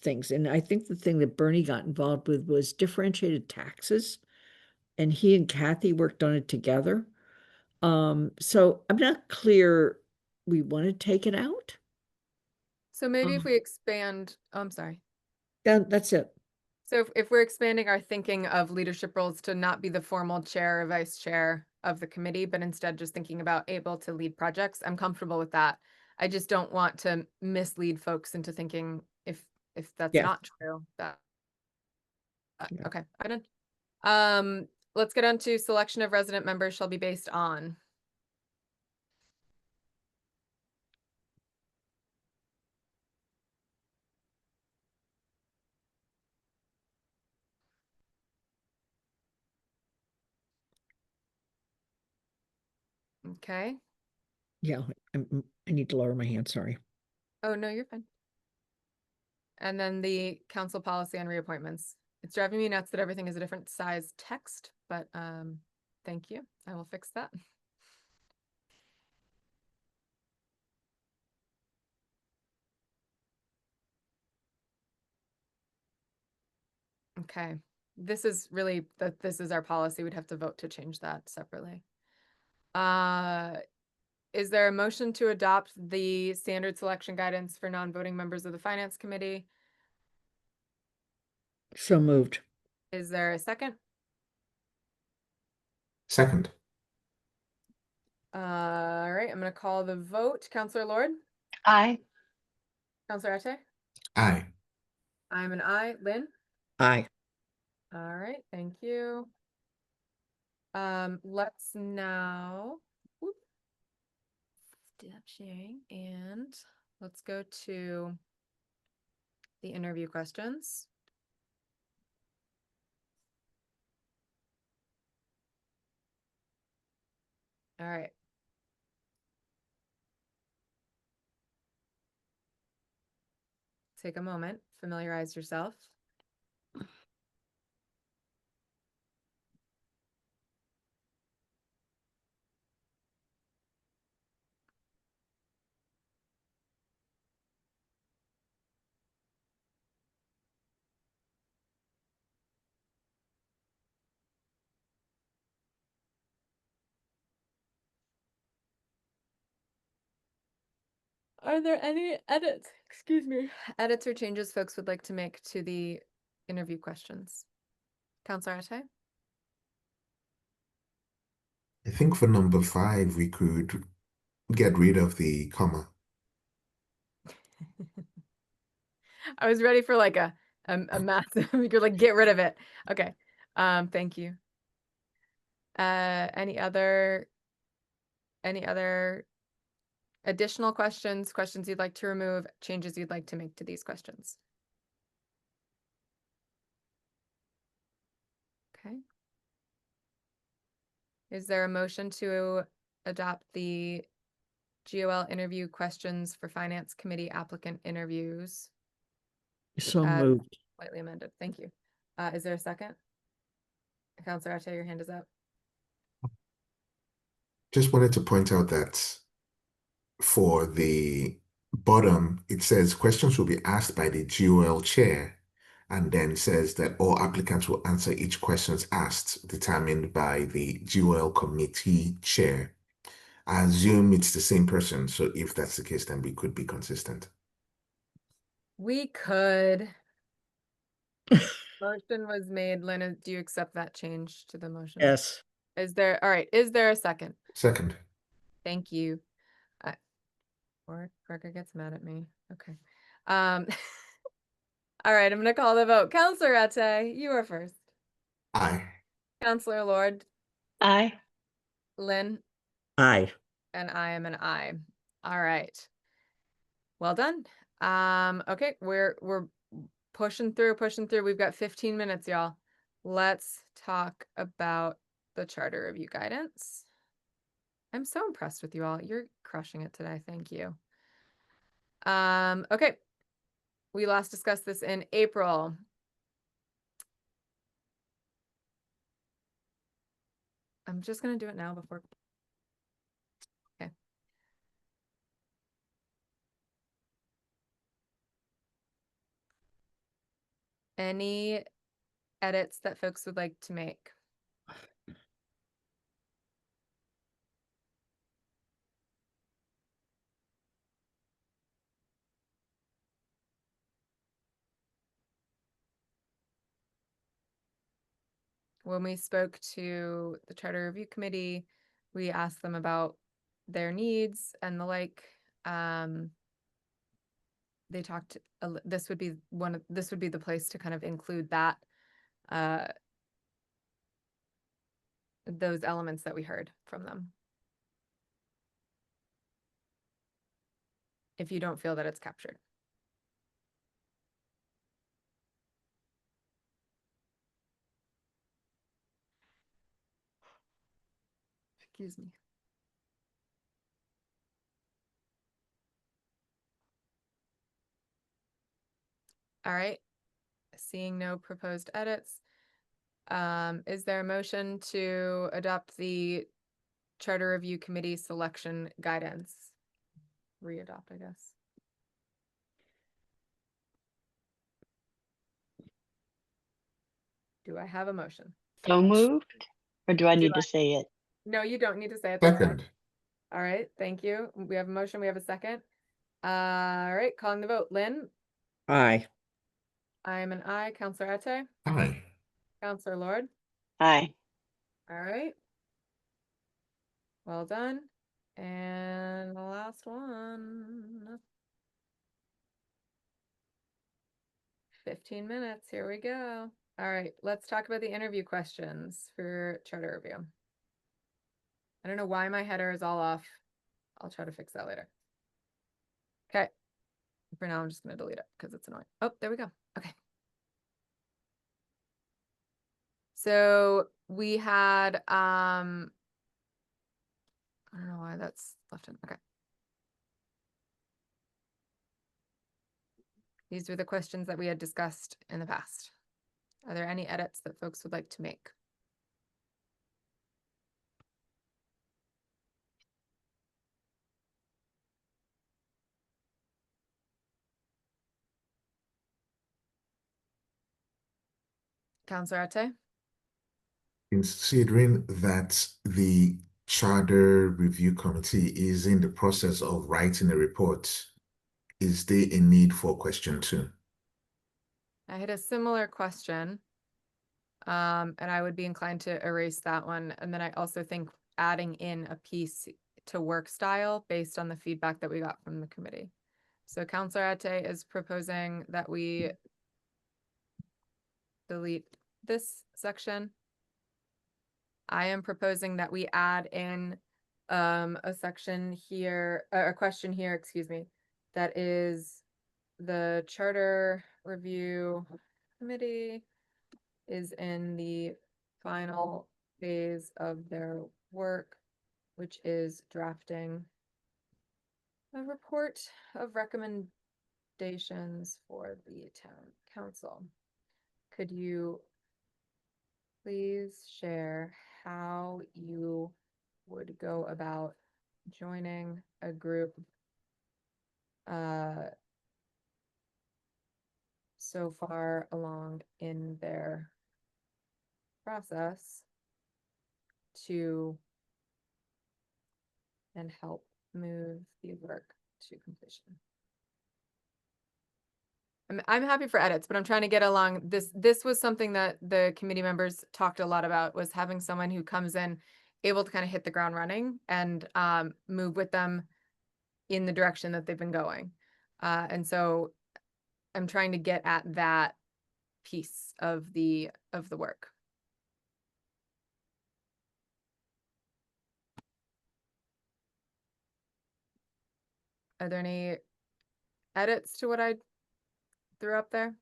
things. And I think the thing that Bernie got involved with was differentiated taxes. And he and Kathy worked on it together. So I'm not clear we want to take it out. So maybe if we expand, oh, I'm sorry. That's it. So if we're expanding our thinking of leadership roles to not be the formal chair or vice chair of the committee, but instead just thinking about able to lead projects, I'm comfortable with that. I just don't want to mislead folks into thinking if that's Yeah. not true, that Yeah. okay, I'm done. Let's get on to selection of resident members shall be based on. Okay. Yeah, I need to lower my hand, sorry. Oh, no, you're fine. And then the council policy on reappointments. It's driving me nuts that everything is a different size text, but thank you. I will fix that. Okay. This is really that this is our policy. We'd have to vote to change that separately. Is there a motion to adopt the standard selection guidance for non-voting members of the finance committee? So moved. Is there a second? Second. All right, I'm gonna call the vote. Counselor Lord? Aye. Counselor Ate? Aye. I'm an aye. Lynn? Aye. All right, thank you. Let's now whoop, stop sharing and let's go to the interview questions. All right. Take a moment, familiarize yourself. Are there any edits, excuse me, edits or changes folks would like to make to the interview questions? Counselor Ate? I think for number 5, we could get rid of the comma. I was ready for like a massive, you could like get rid of it. Okay. Thank you. Any other additional questions you'd like to remove, changes you'd like to make to these questions? Okay. Is there a motion to adopt the GOL interview questions for finance committee applicant interviews? So as moved. Slightly amended. Thank you. Is there a second? Counselor Ate, your hand is up. Just wanted to point out that for the bottom, it says questions will be asked by the GOL chair, and then says that all applicants will answer each questions asked, determined by the GOL committee chair. I assume it's the same person, so if that's the case, then we could be consistent. We could. Motion was made. Lena, do you accept that change to the motion? Yes. All right, is there a second? Second. Thank you. Or Parker gets mad at me. Okay. All right, I'm gonna call the vote. Counselor Ate, you are first. Aye. Counselor Lord, Aye. Lynn, Aye. and I am an aye. All right. Well done. Okay, we're pushing through. We've got 15 minutes, y'all. Let's talk about the charter review guidance. I'm so impressed with you all. You're crushing it today. Thank you. Okay. We last discussed this in April. I'm just gonna do it now before. Okay. Any edits that folks would like to make? When we spoke to the Charter Review Committee, we asked them about their needs and the like. They talked, this would be the place to kind of include that, those elements that we heard from them. If you don't feel that it's captured. Excuse me. All right, seeing no proposed edits. Is there a motion to adopt the Charter Review Committee selection guidance? Re-adopt, I guess. Do I have a motion? So moved? Or do I need to say it? No, you don't need to say it. That's fine. Second. All right, thank you. We have a motion, we have a second. All right, calling the vote. Lynn, Aye. I am an aye. Counselor Ate, Aye. Counselor Lord. Aye. All right. Well done. And the last one. 15 minutes, here we go. All right, let's talk about the interview questions for charter review. I don't know why my header is all off. I'll try to fix that later. Okay. For now, I'm just going to delete it because it's annoying. Oh, there we go. Okay. So we had, I don't know why that's left in. Okay. These were the questions that we had discussed in the past. Are there any edits that folks would like to make? Counselor Ate? Considering that the Charter Review Committee is in the process of writing a report, is there a need for question 2? I had a similar question. And I would be inclined to erase that one. And then I also think adding in a piece to work style based on the feedback that we got from the committee. So Counselor Ate is proposing that we delete this section. I am proposing that we add in a section here, a question here, excuse me, that is the Charter Review Committee is in the final phase of their work, which is drafting a report of recommendations for the town council. Could you please share how you would go about joining a group so far along in their process to and help move the work to completion? I'm happy for edits, but I'm trying to get along this. This was something that the committee members talked a lot about, was having someone who comes in able to kind of hit the ground running and move with them in the direction that they've been going. And so I'm trying to get at that piece of the work. Are there any edits to what I threw up there?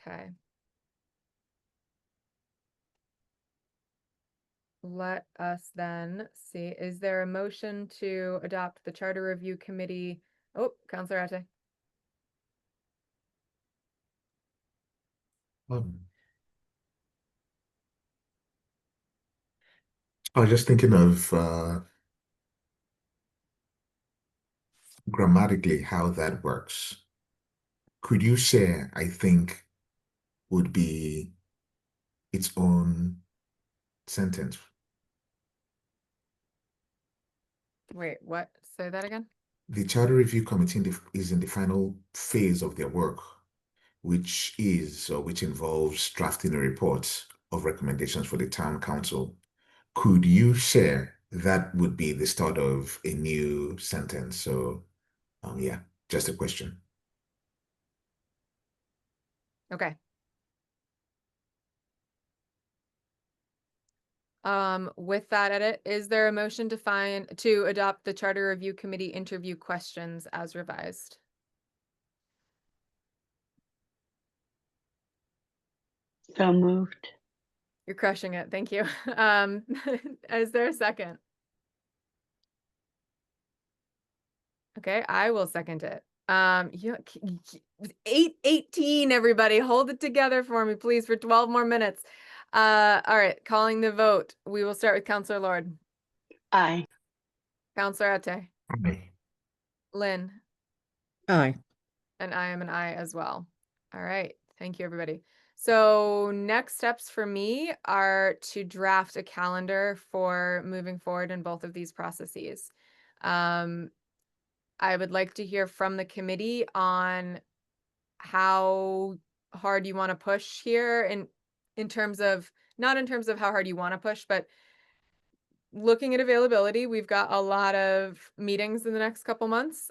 Okay. Let us then see, is there a motion to adopt the Charter Review Committee? Oh, Counselor Ate. I was just thinking of grammatically how that works. Could you share, I think, would be its own sentence. Wait, what? Say that again? The Charter Review Committee is in the final phase of their work, which involves drafting a report of recommendations for the town council. Could you share that would be the start of a new sentence? So, yeah, just a question. Okay. With that edit, is there a motion to adopt the Charter Review Committee interview questions as revised? So moved. You're crushing it. Thank you. Is there a second? Okay, I will second it. 8:18, everybody, hold it together for me, please, for 12 more minutes. All right, calling the vote. We will start with Counselor Lord. Aye. Counselor Ate. Aye. Lynn. Aye. And I am an aye as well. All right, thank you, everybody. So next steps for me are to draft a calendar for moving forward in both of these processes. I would like to hear from the committee on how hard you want to push here in terms of, not in terms of how hard you want to push, but looking at availability. We've got a lot of meetings in the next couple months.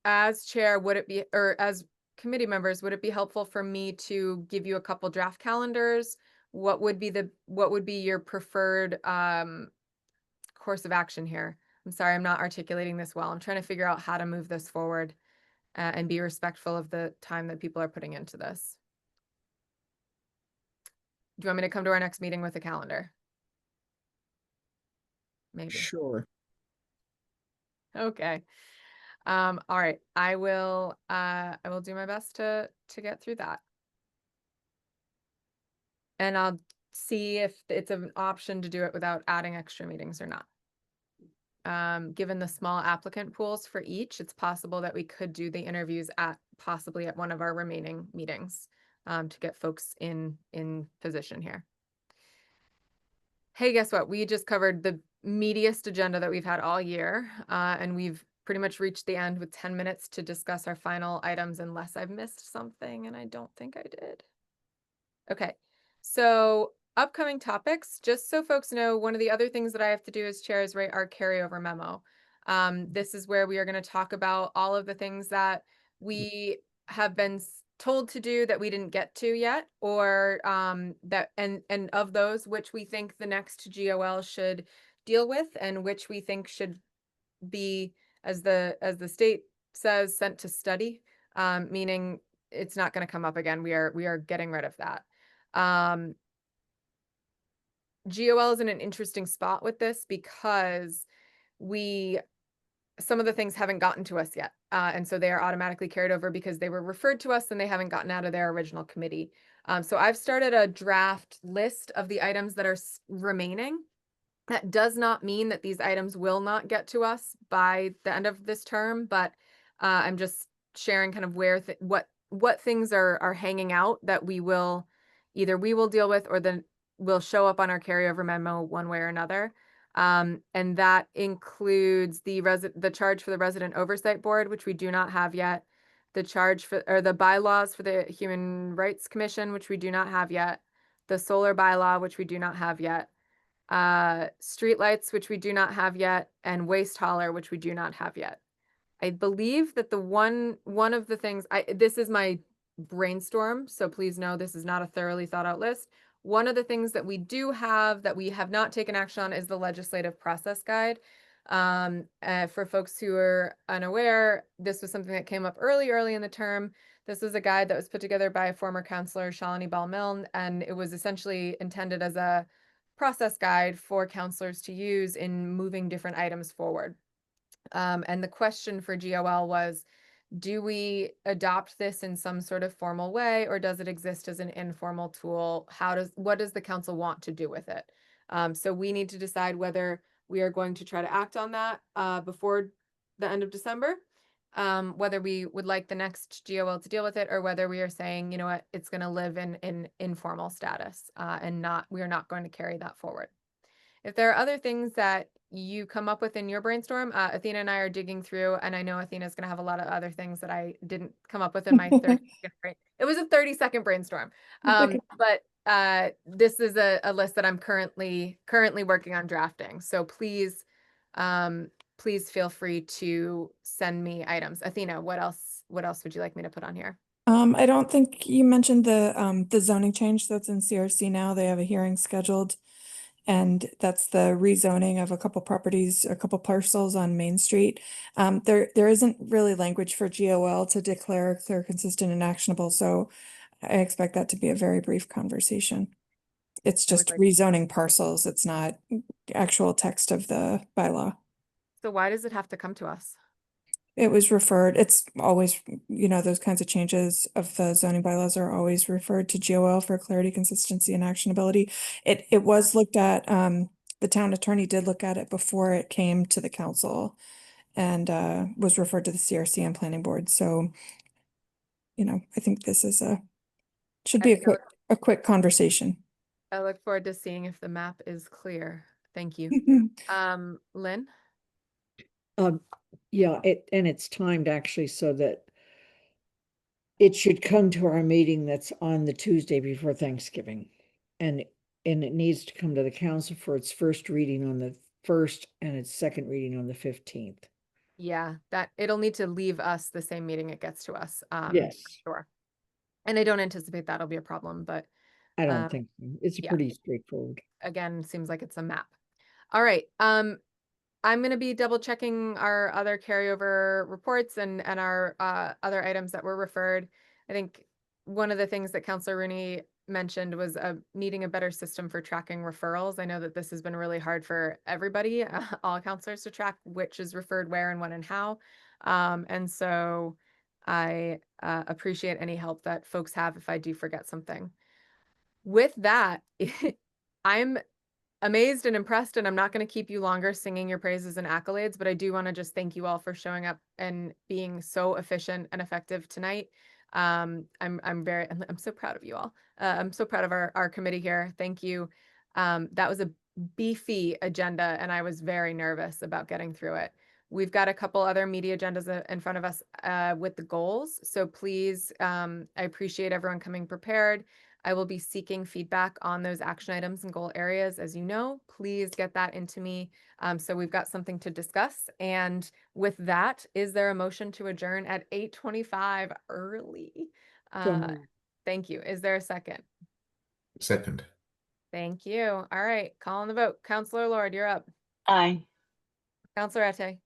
As chair, would it be, or as committee members, would it be helpful for me to give you a couple draft calendars? What would be your preferred course of action here? I'm sorry, I'm not articulating this well. I'm trying to figure out how to move this forward and be respectful of the time that people are putting into this. Do you want me to come to our next meeting with a calendar? Maybe. Sure. Okay. All right. I will do my best to get through that. And I'll see if it's an option to do it without adding extra meetings or not. Given the small applicant pools for each, it's possible that we could do the interviews possibly at one of our remaining meetings to get folks in position here. Hey, guess what? We just covered the meatiest agenda that we've had all year, and we've pretty much reached the end with 10 minutes to discuss our final items, unless I've missed something, and I don't think I did. Okay, so upcoming topics, just so folks know, one of the other things that I have to do as chair is write our carryover memo. This is where we are going to talk about all of the things that we have been told to do that we didn't get to yet, or that and of those which we think the next GOL should deal with, and which we think should be, as the state says, sent to study, meaning it's not going to come up again. We are getting rid of that. GOL is in an interesting spot with this because some of the things haven't gotten to us yet. And so they are automatically carried over because they were referred to us and they haven't gotten out of their original committee. So I've started a draft list of the items that are remaining. That does not mean that these items will not get to us by the end of this term, but I'm just sharing kind of where what things are hanging out that we will deal with, or then will show up on our carryover memo one way or another. And that includes the charge for the Resident Oversight Board, which we do not have yet, the charge for, or the bylaws for the Human Rights Commission, which we do not have yet, the solar bylaw, which we do not have yet, streetlights, which we do not have yet, and waste hauler, which we do not have yet. I believe that one of the things, this is my brainstorm, so please know this is not a thoroughly thought out list. One of the things that we do have that we have not taken action on is the legislative process guide. For folks who are unaware, this was something that came up early in the term. This was a guide that was put together by former counselor Shalini Bal-Milne, and it was essentially intended as a process guide for counselors to use in moving different items forward. And the question for GOL was, do we adopt this in some sort of formal way, or does it exist as an informal tool? What does the council want to do with it? So we need to decide whether we are going to try to act on that before the end of December, whether we would like the next GOL to deal with it, or whether we are saying, you know what, it's going to live in informal status, and we are not going to carry that forward. If there are other things that you come up with in your brainstorm, Athena and I are digging through, and I know Athena's going to have a lot of other things that I didn't come up with in my 30-second brain. It was a 30-second brainstorm. But this is a list that I'm currently working on drafting. So please feel free to send me items. Athena, what else would you like me to put on here? I don't think you mentioned the zoning change that's in CRC now. They have a hearing scheduled. And that's the rezoning of a couple properties, a couple parcels on Main Street. There isn't really language for GOL to declare clear, consistent, and actionable. So I expect that to be a very brief conversation. It's just rezoning parcels. It's not actual text of the bylaw. So why does it have to come to us? It was referred, it's always, those kinds of changes of the zoning bylaws are always referred to GOL for clarity, consistency, and actionability. It was looked at, the town attorney did look at it before it came to the council and was referred to the CRC and planning board. So, I think this is should be a quick conversation. I look forward to seeing if the map is clear. Thank you. Lynn? Yeah, it's timed actually so that it should come to our meeting that's on the Tuesday before Thanksgiving. And it needs to come to the council for its first reading on the 1st and its second reading on the 15th. Yeah, that it'll need to leave us the same meeting it gets to us. Yes. Sure. And I don't anticipate that'll be a problem, but I don't think so. It's yeah. pretty straightforward. Again, seems like it's a map. All right. I'm going to be double checking our other carryover reports and our other items that were referred. I think one of the things that Councilor Rooney mentioned was needing a better system for tracking referrals. I know that this has been really hard for everybody, all councilors, to track which is referred where and when and how. And so I appreciate any help that folks have if I do forget something. With that, I'm amazed and impressed, and I'm not going to keep you longer singing your praises and accolades, but I do want to just thank you all for showing up and being so efficient and effective tonight. I'm so proud of you all. I'm so proud of our committee here. Thank you. That was a beefy agenda, and I was very nervous about getting through it. We've got a couple other media agendas in front of us with the goals. So please, I appreciate everyone coming prepared. I will be seeking feedback on those action items and goal areas. As you know, please get that into me. So we've got something to discuss. And with that, is there a motion to adjourn at 8:25 early? Thank you. Is there a second? Second. Thank you. All right, call on the vote. Councilor Lord, you're up. Aye. Councilor Ette.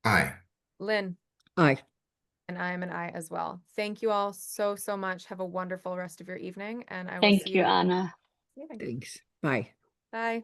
Aye. Lynn. Aye. And I am an aye as well. Thank you all so much. Have a wonderful rest of your evening, and I will Thank see you, you. Anna. Thanks. Bye. Bye.